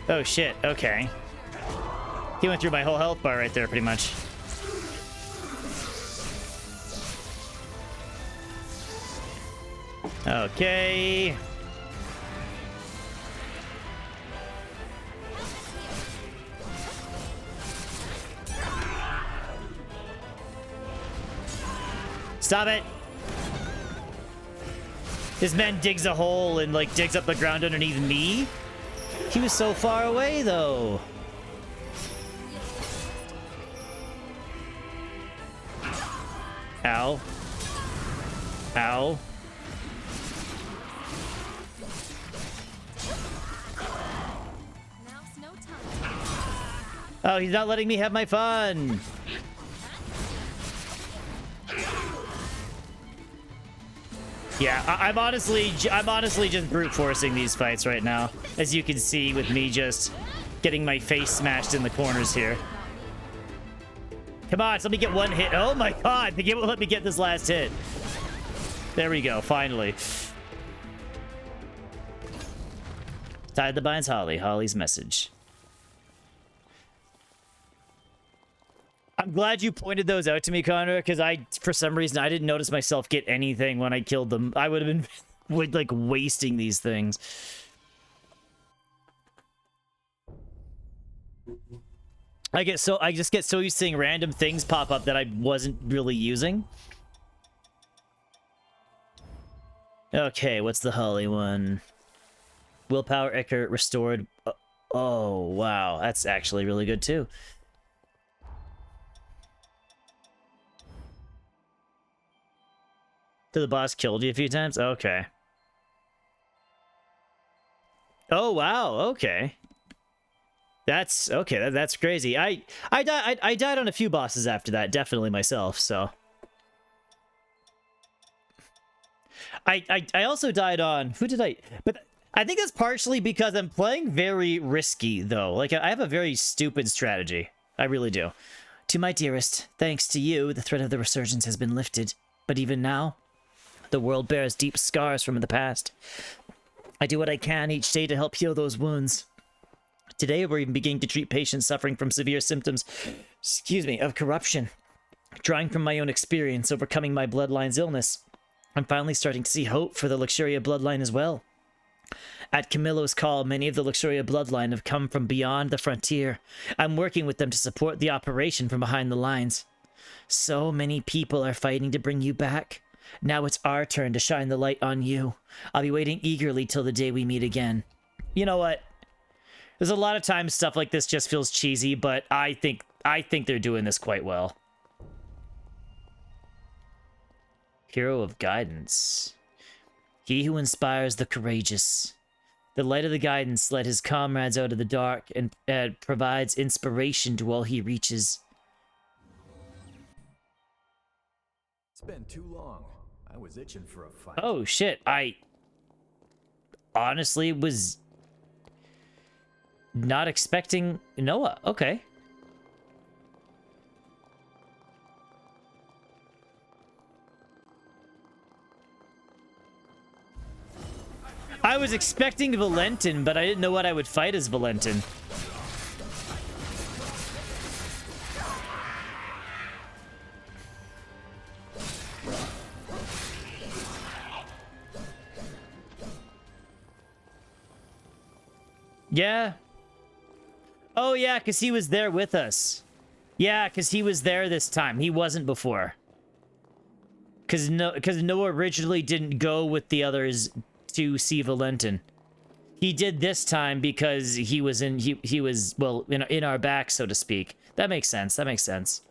Oh shit, okay. He went through my whole health bar right there, pretty much. Okay. Stop it! This man digs a hole and, like, digs up the ground underneath me? He was so far away, though. Ow. Ow. Oh, he's not letting me have my fun. Yeah, I'm honestly just brute forcing these fights right now, as you can see with me just getting my face smashed in the corners here. Come on, let me get one hit. Oh my god, they won't let me get this last hit. There we go, finally. Tied the binds Holly. Holly's message. I'm glad you pointed those out to me, Connor, because for some reason, I didn't notice myself get anything when I killed them. I would have been, like, wasting these things. I just get so used to seeing random things pop up that I wasn't really using. Okay, what's the Holly one? Willpower Ecker restored. Oh, wow. That's actually really good, too. So the boss killed you a few times? Okay. Oh, wow. Okay. That's okay. That's crazy. I died on a few bosses after that, definitely myself, so. I also died on, who did I, but I think that's partially because I'm playing very risky though. Like I have a very stupid strategy. I really do. To my dearest, thanks to you, the threat of the resurgence has been lifted. But even now, the world bears deep scars from the past. I do what I can each day to help heal those wounds. Today, we're even beginning to treat patients suffering from severe symptoms, of corruption. Drawing from my own experience, overcoming my bloodline's illness, I'm finally starting to see hope for the Luxuria bloodline as well. At Camillo's call, many of the Luxuria bloodline have come from beyond the frontier. I'm working with them to support the operation from behind the lines. So many people are fighting to bring you back. Now it's our turn to shine the light on you. I'll be waiting eagerly till the day we meet again. You know what? There's a lot of times stuff like this just feels cheesy, but I think they're doing this quite well. Hero of Guidance. He who inspires the courageous. The light of the guidance led his comrades out of the dark and provides inspiration to all he reaches. It's been too long. I was itching for a fight. Oh shit, I honestly was not expecting Noah. Okay. I was expecting Valentin, but I didn't know what I would fight as Valentin. Yeah. Oh, yeah, because he was there with us. Yeah, because he was there this time. He wasn't before. Because Noah originally didn't go with the others to see Valentin. He did this time because he was well in our back, so to speak. That makes sense. That makes sense.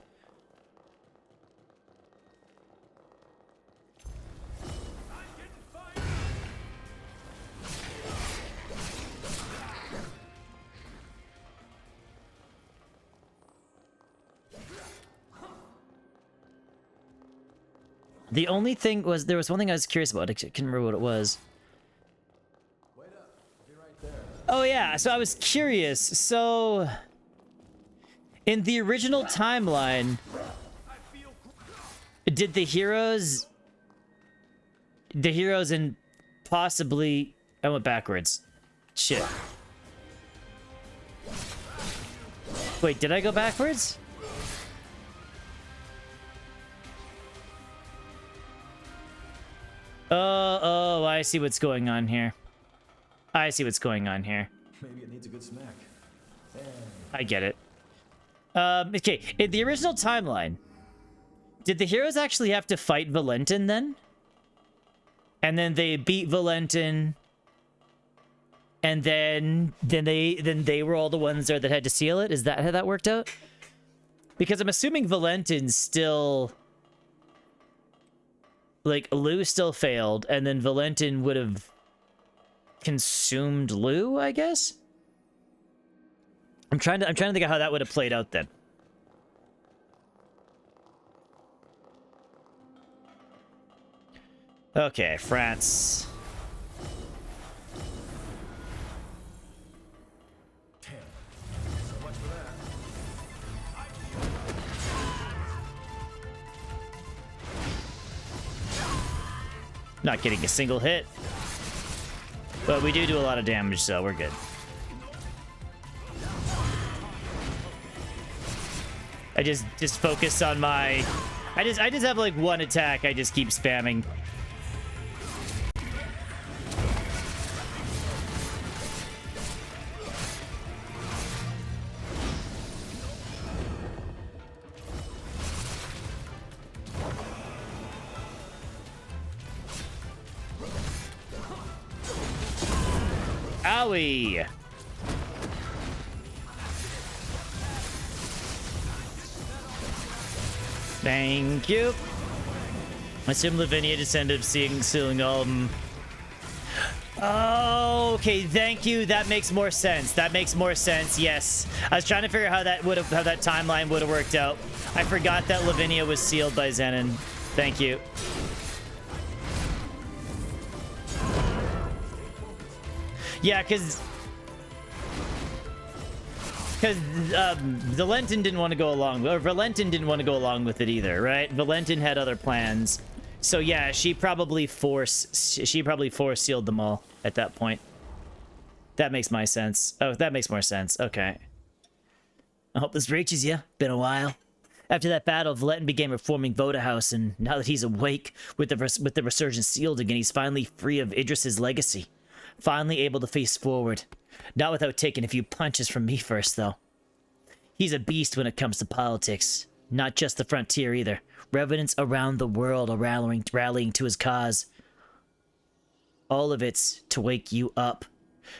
The only thing was, there was one thing I was curious about. I can't remember what it was. Oh yeah, so I was curious. So, in the original timeline, did the heroes and possibly... I went backwards. Shit. Wait, did I go backwards? Oh, I see what's going on here. I see what's going on here. Maybe it needs a good smack. I get it. Okay, in the original timeline, did the heroes actually have to fight Valentin then? And then they beat Valentin, and then they were all the ones there that had to seal it? Is that how that worked out? Because I'm assuming Valentin still... Like, Lou still failed, and then Valentin would have consumed Lou, I guess? I'm trying to think of how that would have played out then. Okay, France. Not getting a single hit. But we do a lot of damage, so we're good. I just focus on my... I just have like one attack I just keep spamming. Owie! Thank you. I assume Lavinia just ended up sealing all of them. Oh, okay. Thank you. That makes more sense. That makes more sense. Yes. I was trying to figure out how that timeline would have worked out. I forgot that Lavinia was sealed by Zenon. Thank you. Yeah, because... Because Valentin didn't want to go along, or Valentin didn't want to go along with it either, right? Valentin had other plans. So yeah, she probably force sealed them all at that point. That makes my sense. Oh, that makes more sense. Okay. I hope this reaches you. Been a while. After that battle, Valentin began reforming Voda House, and now that he's awake with the resurgence sealed again, he's finally free of Idris's legacy. Finally able to face forward. Not without taking a few punches from me first, though. He's a beast when it comes to politics. Not just the frontier, either. Revenants around the world are rallying to his cause. All of it's to wake you up.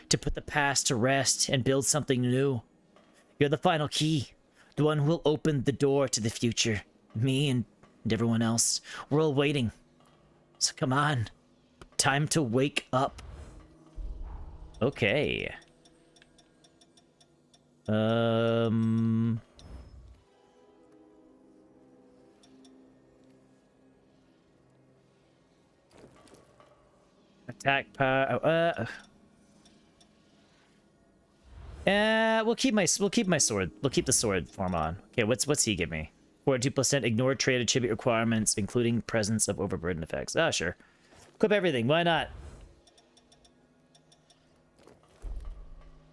To put the past to rest and build something new. You're the final key. The one who will open the door to the future. Me and everyone else. We're all waiting. So come on. Time to wake up. Okay. Attack power. We'll keep my sword. We'll keep the sword form on. Okay, what's he give me? 42% ignore trade attribute requirements, including presence of overburden effects. Ah, sure. Equip everything. Why not?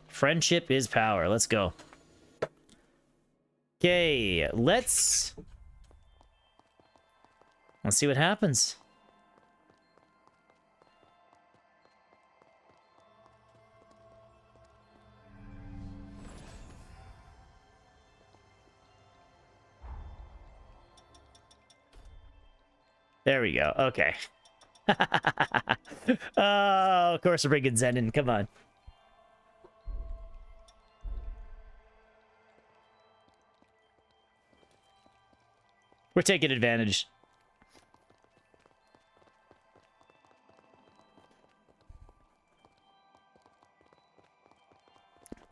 Friendship is power. Let's go. Okay, let's see what happens. There we go. Okay. Oh, of course we're bringing Zen in. Come on. We're taking advantage.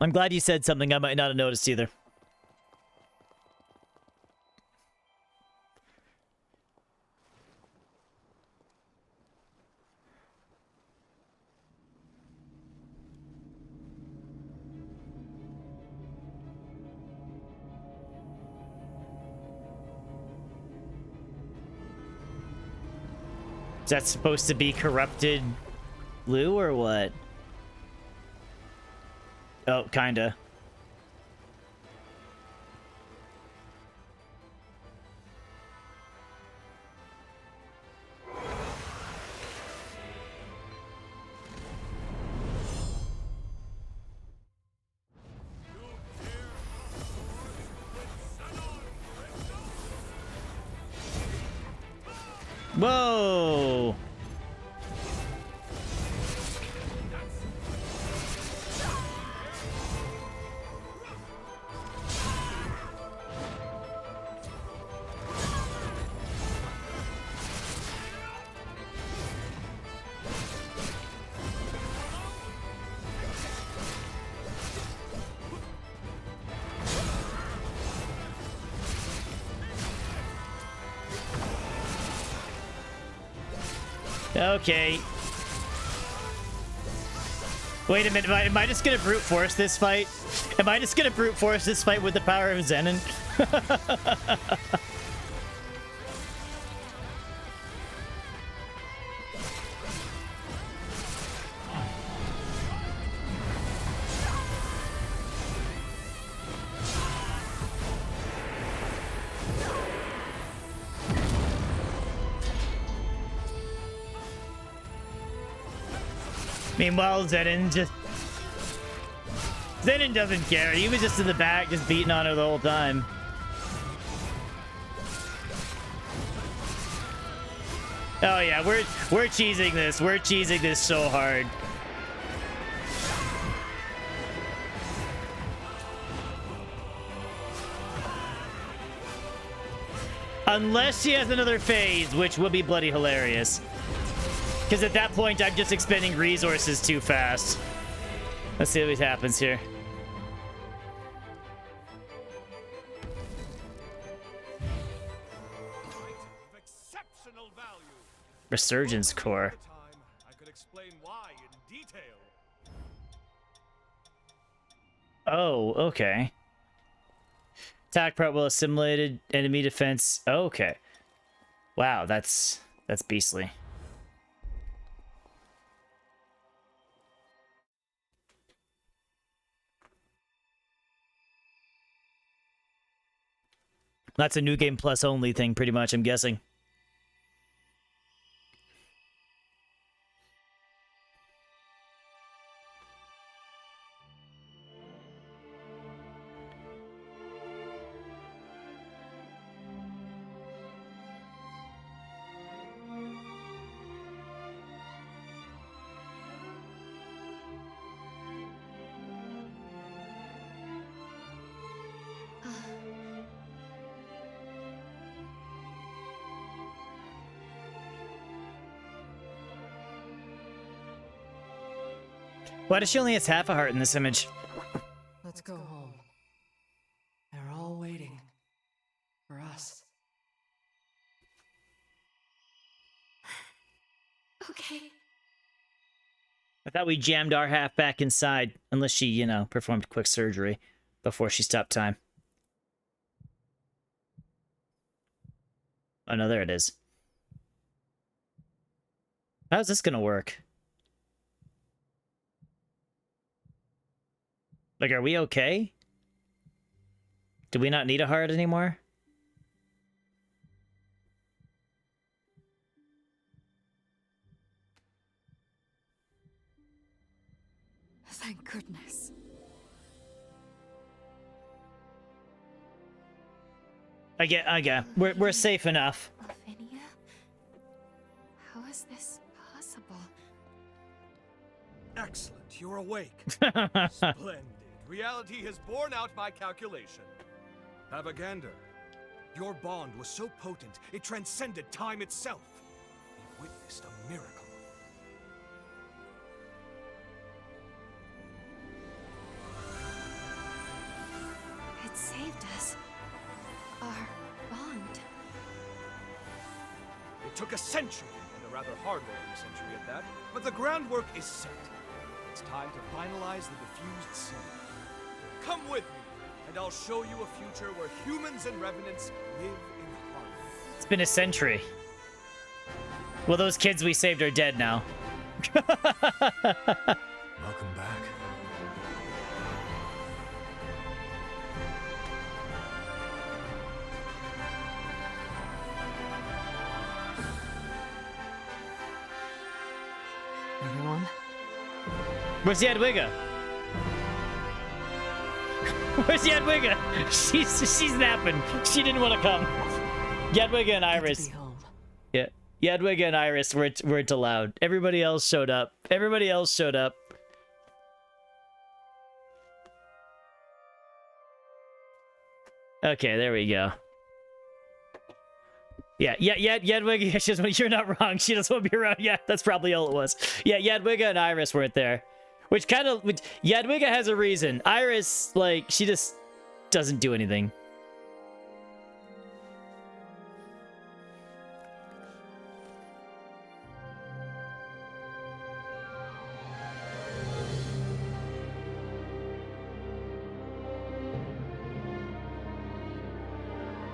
I'm glad you said something I might not have noticed either. Is that supposed to be corrupted Lou or what? Oh, kinda. Whoa! Okay. Wait a minute, am I just gonna brute force this fight? Am I just gonna brute force this fight with the power of Zenin? Meanwhile, Zenin doesn't care. He was just in the back, just beating on her the whole time. Oh yeah, we're cheesing this. We're cheesing this so hard. Unless she has another phase, which would be bloody hilarious. Because at that point, I'm just expending resources too fast. Let's see what happens here. Resurgence core. I could explain why in detail. Oh, okay. Attack part will assimilated enemy defense. Oh, okay. Wow, that's beastly. That's a new game plus only thing, pretty much, I'm guessing. Why does she only has half a heart in this image? Let's go home. They're all waiting for us. Okay. I thought we jammed our half back inside, unless she, you know, performed quick surgery before she stopped time. Oh no, there it is. How's this gonna work? Like, are we okay? Do we not need a heart anymore? Thank goodness. I get. We're safe enough. Lavinia? How is this possible? Excellent, you're awake. Splendid. Reality has borne out my calculation. Have a gander. Your bond was so potent, it transcended time itself. We've witnessed a miracle. It saved us. Our bond. It took a century, and a rather hard-working century at that, but the groundwork is set. It's time to finalize the diffused seal. Come with me, and I'll show you a future where humans and revenants live in harmony. It's been a century. Well, those kids we saved are dead now. Welcome back. Everyone? Where's Jadwiga? Where's Jadwiga? She's napping. She didn't want to come. Jadwiga and Iris. Yeah, Jadwiga and Iris weren't allowed. Everybody else showed up. Everybody else showed up. Okay, there we go. Yeah, Jadwiga, she doesn't want, you're not wrong. She doesn't want to be around. Yeah, that's probably all it was. Yeah, Jadwiga and Iris weren't there. Which kind of, Jadwiga has a reason. Iris, like, she just doesn't do anything.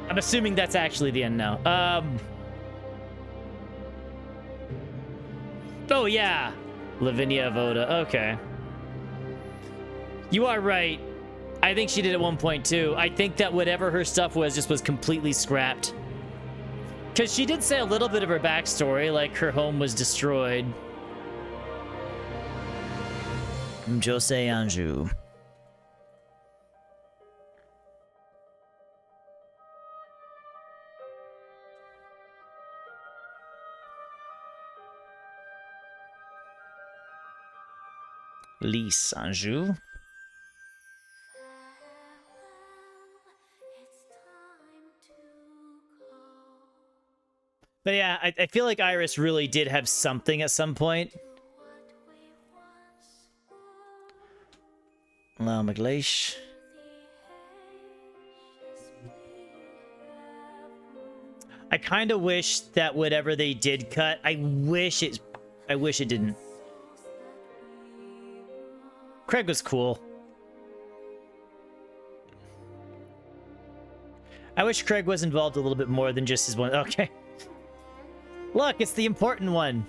I'm assuming that's actually the end now. Oh, yeah. Lavinia Voda. Okay. You are right. I think she did at one point, too. I think that whatever her stuff was just was completely scrapped. Because she did say a little bit of her backstory, like her home was destroyed. Jose Anjou. Lise Anjou. But yeah, I feel like Iris really did have something at some point. Hello, McLeish. I kind of wish that whatever they did cut, I wish it didn't. Craig was cool. I wish Craig was involved a little bit more than just his one. Okay. Look, it's the important one.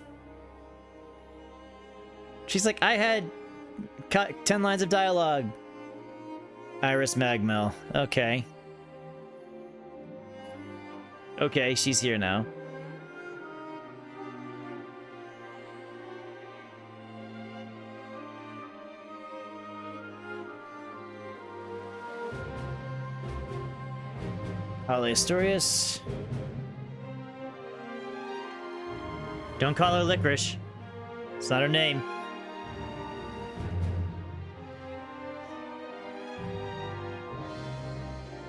She's like, I had 10 lines of dialogue. Iris Magmel. Okay. Okay, she's here now. Holly Astorius. Don't call her Licorice. It's not her name.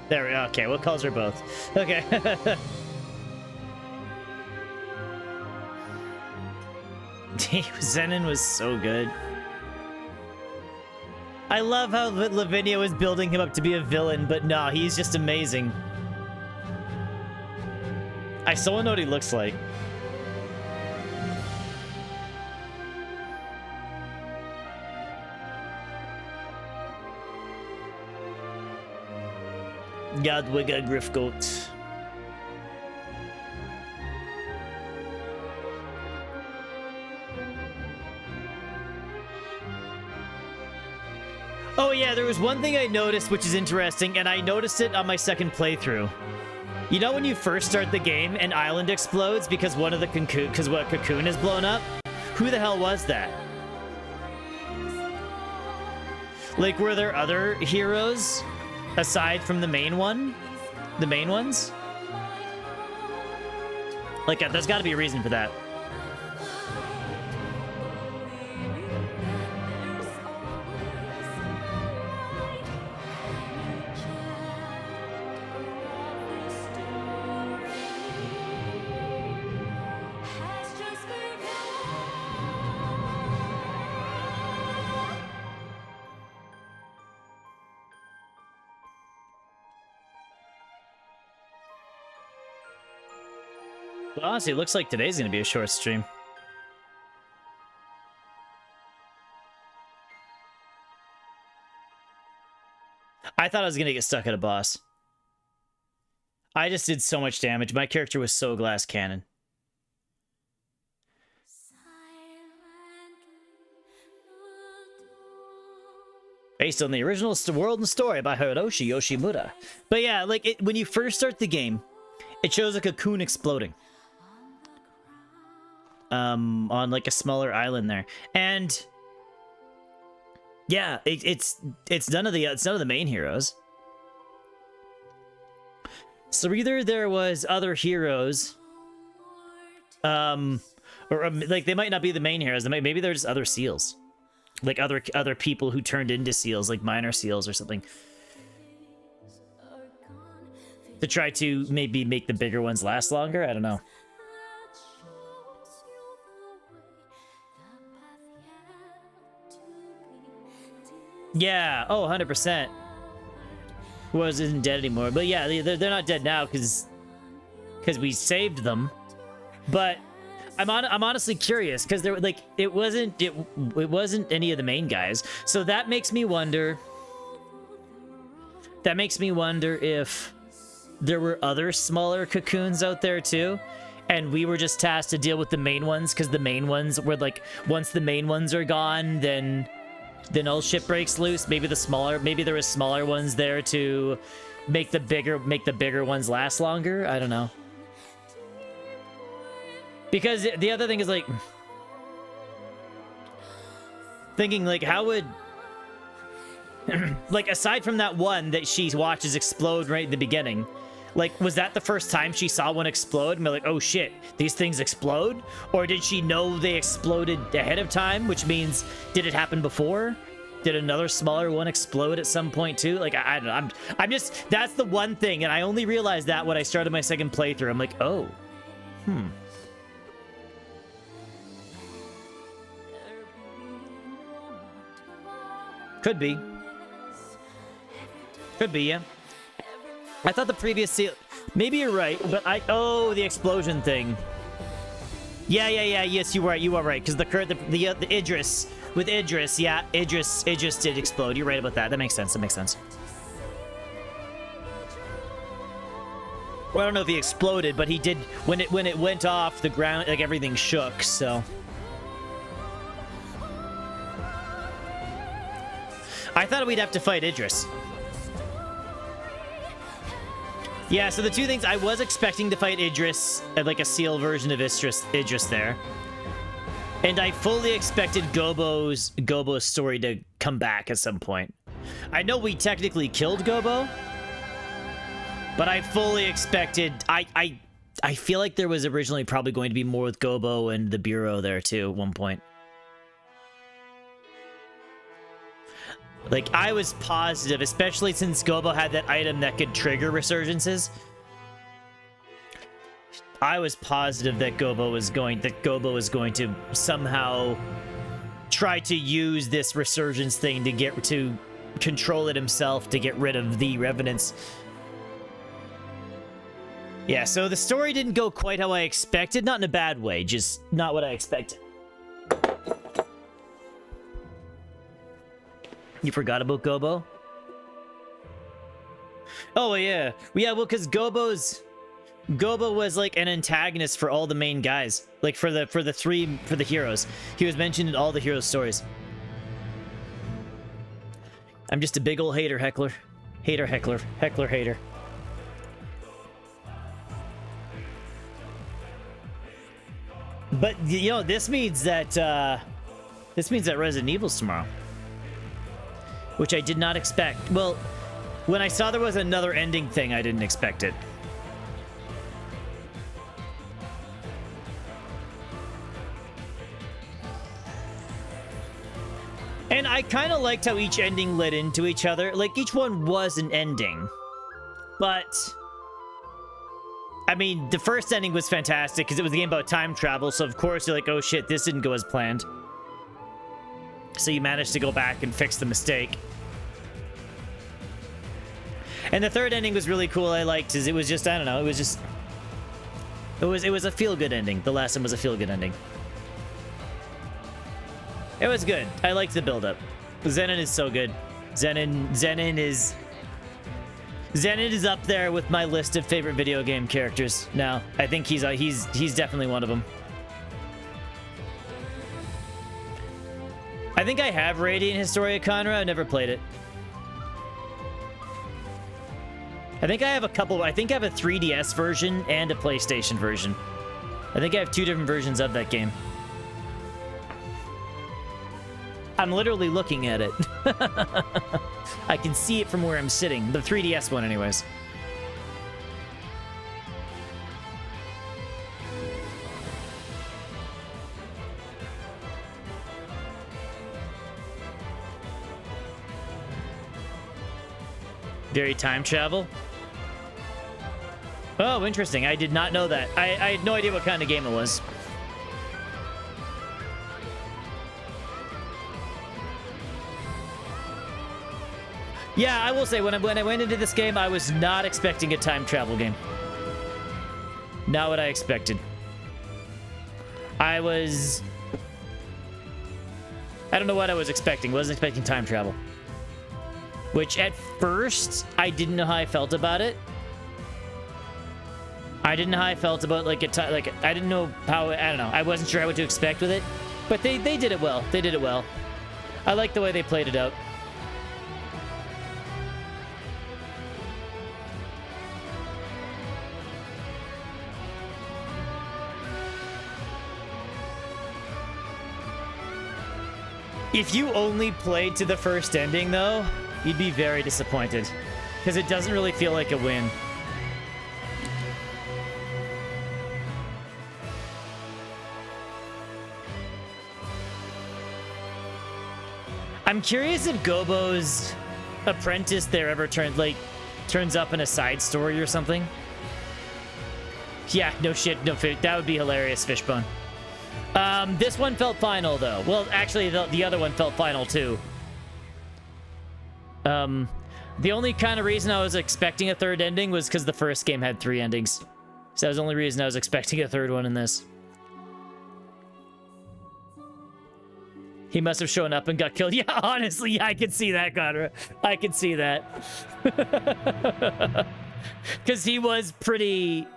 There we go. Okay, we'll call her both. Okay. Zenon was so good. I love how Lavinia was building him up to be a villain, but nah, he's just amazing. I still want to know what he looks like. Godwigga Griffgoat. Oh yeah, there was one thing I noticed which is interesting, and I noticed it on my second playthrough. You know when you first start the game and Island explodes because one of the cocoon is blown up? Who the hell was that? Like, were there other heroes aside from the main one? The main ones? Like, there's got to be a reason for that. But honestly, it looks like today's going to be a short stream. I thought I was going to get stuck at a boss. I just did so much damage. My character was so glass cannon. Based on the original world and story by Hiroshi Yoshimura. But yeah, like, when you first start the game, it shows a cocoon exploding. On like a smaller island there, and yeah, it's none of the main heroes. So either there was other heroes, or like they might not be the main heroes. Maybe they're just other seals, like other people who turned into seals, like minor seals or something, to try to maybe make the bigger ones last longer. I don't know. Yeah, oh, 100%. Isn't dead anymore. But yeah, they're not dead now because we saved them. But I'm honestly curious because there like it wasn't any of the main guys. So that makes me wonder. That makes me wonder if there were other smaller cocoons out there too, and we were just tasked to deal with the main ones because the main ones were like, once the main ones are gone, then all shit breaks loose. Maybe there was smaller ones there to make the bigger ones last longer. I don't know. Because the other thing is like thinking like, how would like, aside from that one that she watches explode right at the beginning, like, was that the first time she saw one explode and be like, oh shit, these things explode? Or did she know they exploded ahead of time, which means, did it happen before? Did another smaller one explode at some point too? Like, I don't know. I'm just, that's the one thing, and I only realized that when I started my second playthrough. I'm like, oh, Could be. Could be, yeah. I thought the previous seal... Maybe you're right, but oh, the explosion thing. Yeah. Yes, you are right. Because the Idris... With Idris, yeah, Idris did explode. You're right about that. That makes sense. Well, I don't know if he exploded, but he did. When it went off, the ground, like, everything shook, so. I thought we'd have to fight Idris. Yeah, so the two things, I was expecting to fight Idris, like a seal version of Idris there. And I fully expected Gobo's story to come back at some point. I know we technically killed Gobo, but I fully expected... I feel like there was originally probably going to be more with Gobo and the Bureau there too at one point. Like, I was positive, especially since Gobo had that item that could trigger resurgences. I was positive that Gobo was going to somehow try to use this resurgence thing to control it himself, to get rid of the revenants. Yeah, so the story didn't go quite how I expected, not in a bad way, just not what I expected. You forgot about Gobo? Oh, yeah. Yeah, well, because Gobo was like an antagonist for all the main guys. Like for the heroes. He was mentioned in all the heroes' stories. I'm just a big old hater, heckler. Heckler, hater. But, you know, this means that Resident Evil's tomorrow. Which I did not expect. Well, when I saw there was another ending thing, I didn't expect it. And I kind of liked how each ending led into each other. Like, each one was an ending. But... I mean, the first ending was fantastic because it was a game about time travel, so of course you're like, oh shit, this didn't go as planned. So you managed to go back and fix the mistake. And the third ending was really cool. I liked is it was just, I don't know, it was a feel-good ending. The last one was a feel-good ending. It was good. I liked the build-up. Zenon is so good. Zenon is up there with my list of favorite video game characters now. I think he's definitely one of them. I think I have Radiant Historia Conra. I've never played it. I think I have a couple. I think I have a 3DS version and a PlayStation version. I think I have two different versions of that game. I'm literally looking at it. I can see it from where I'm sitting. The 3DS one, anyways. Very time travel. Oh, interesting. I did not know that. I had no idea what kind of game it was. Yeah, I will say, when I went into this game, I was not expecting a time travel game. Not what I expected. I don't know what I was expecting. Wasn't expecting time travel. Which, at first, I didn't know how I felt about it. I didn't know how I felt about, I didn't know how, I don't know. I wasn't sure what to expect with it. But they did it well. They did it well. I like the way they played it out. If you only played to the first ending, though, you'd be very disappointed. Because it doesn't really feel like a win. I'm curious if Gobo's apprentice there ever turns up in a side story or something. Yeah, no shit, no fish. That would be hilarious, Fishbone. This one felt final, though. Well, actually, the other one felt final, too. The only kind of reason I was expecting a third ending was because the first game had 3 endings. So that was the only reason I was expecting a third one in this. He must have shown up and got killed. Yeah, honestly, yeah, I can see that, Conra. I can see that. Because he was pretty...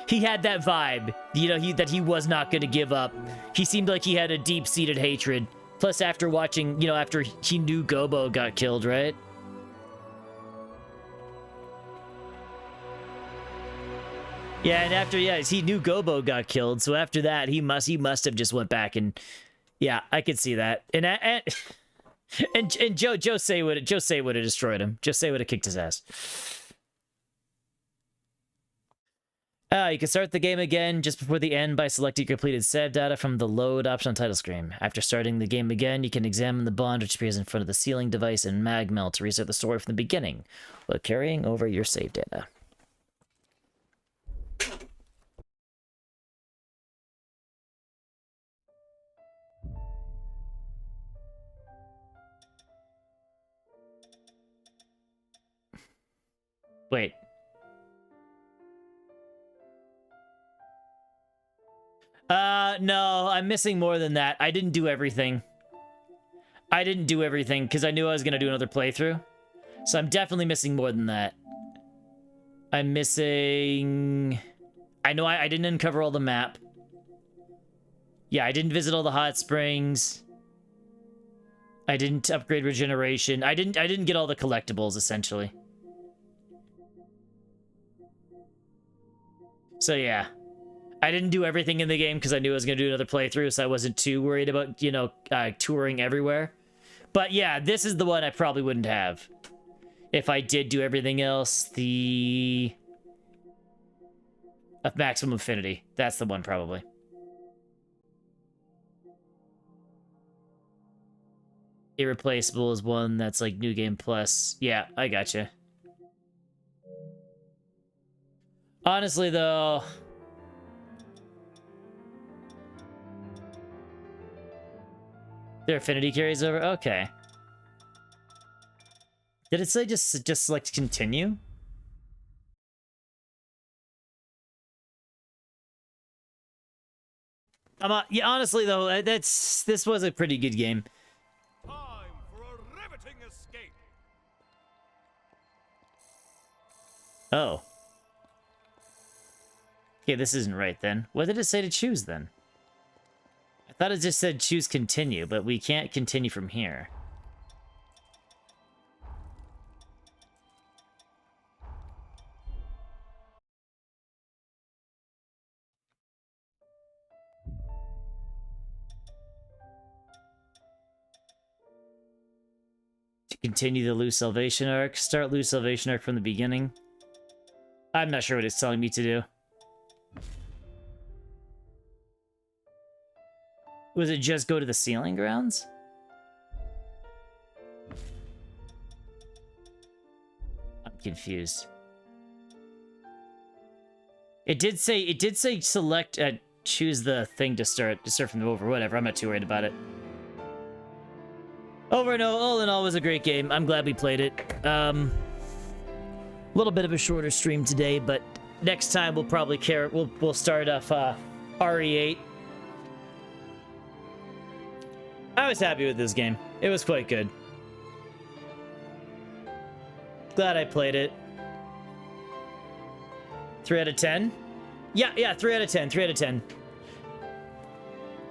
He had that vibe, you know, that he was not going to give up. He seemed like he had a deep-seated hatred. Plus, after watching, you know, after he knew Gobo got killed, right? Yeah, and after, yeah, he knew Gobo got killed, so after that, he must have just went back and... Yeah, I could see that. And Josei would have destroyed him. Josei would have kicked his ass. You can start the game again just before the end by selecting completed save data from the load option on title screen. After starting the game again, you can examine the bond which appears in front of the sealing device in Magmel to restart the story from the beginning, while carrying over your save data. Wait. No, I'm missing more than that. I didn't do everything. I didn't do everything because I knew I was going to do another playthrough. So I'm definitely missing more than that. I'm missing... I know I didn't uncover all the map. Yeah, I didn't visit all the hot springs. I didn't upgrade regeneration. I didn't get all the collectibles, essentially. So yeah. I didn't do everything in the game because I knew I was going to do another playthrough, so I wasn't too worried about, you know, touring everywhere. But yeah, this is the one I probably wouldn't have. If I did do everything else, the... Of Maximum Affinity. That's the one, probably. Irreplaceable is one that's like New Game Plus. Yeah, I gotcha. Honestly, though... Their affinity carries over? Okay. Did it say just select continue? Yeah, honestly though, this was a pretty good game. Time for a riveting escape. Oh. Okay, this isn't right then. What did it say to choose then? I thought it just said choose continue, but we can't continue from here. To continue the Lou Salvation arc, start Lou Salvation arc from the beginning. I'm not sure what it's telling me to do. Was it just go to the sealing grounds? I'm confused. It did say select choose the thing to start from the over, whatever. I'm not too worried about it. Over and all in all was a great game. I'm glad we played it. A little bit of a shorter stream today, but next time we'll probably we'll start off RE8. I was happy with this game. It was quite good. Glad I played it. 3 out of 10? Yeah, 3 out of 10. 3 out of 10.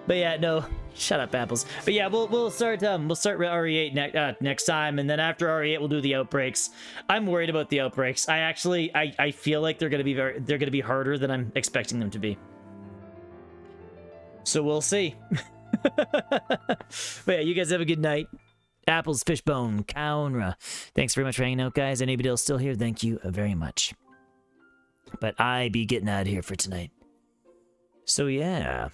But yeah, no. Shut up, Apples. But yeah, we'll start RE8 next time, and then after RE8 we'll do the outbreaks. I'm worried about the outbreaks. I feel like they're gonna be harder than I'm expecting them to be. So we'll see. But yeah, you guys have a good night. Apples, Fishbone, Kaunra. Thanks very much for hanging out, guys. Anybody else still here? Thank you very much. But I be getting out of here for tonight. So yeah.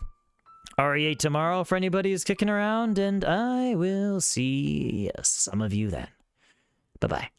RE8 tomorrow for anybody who's kicking around, and I will see some of you then. Bye-bye.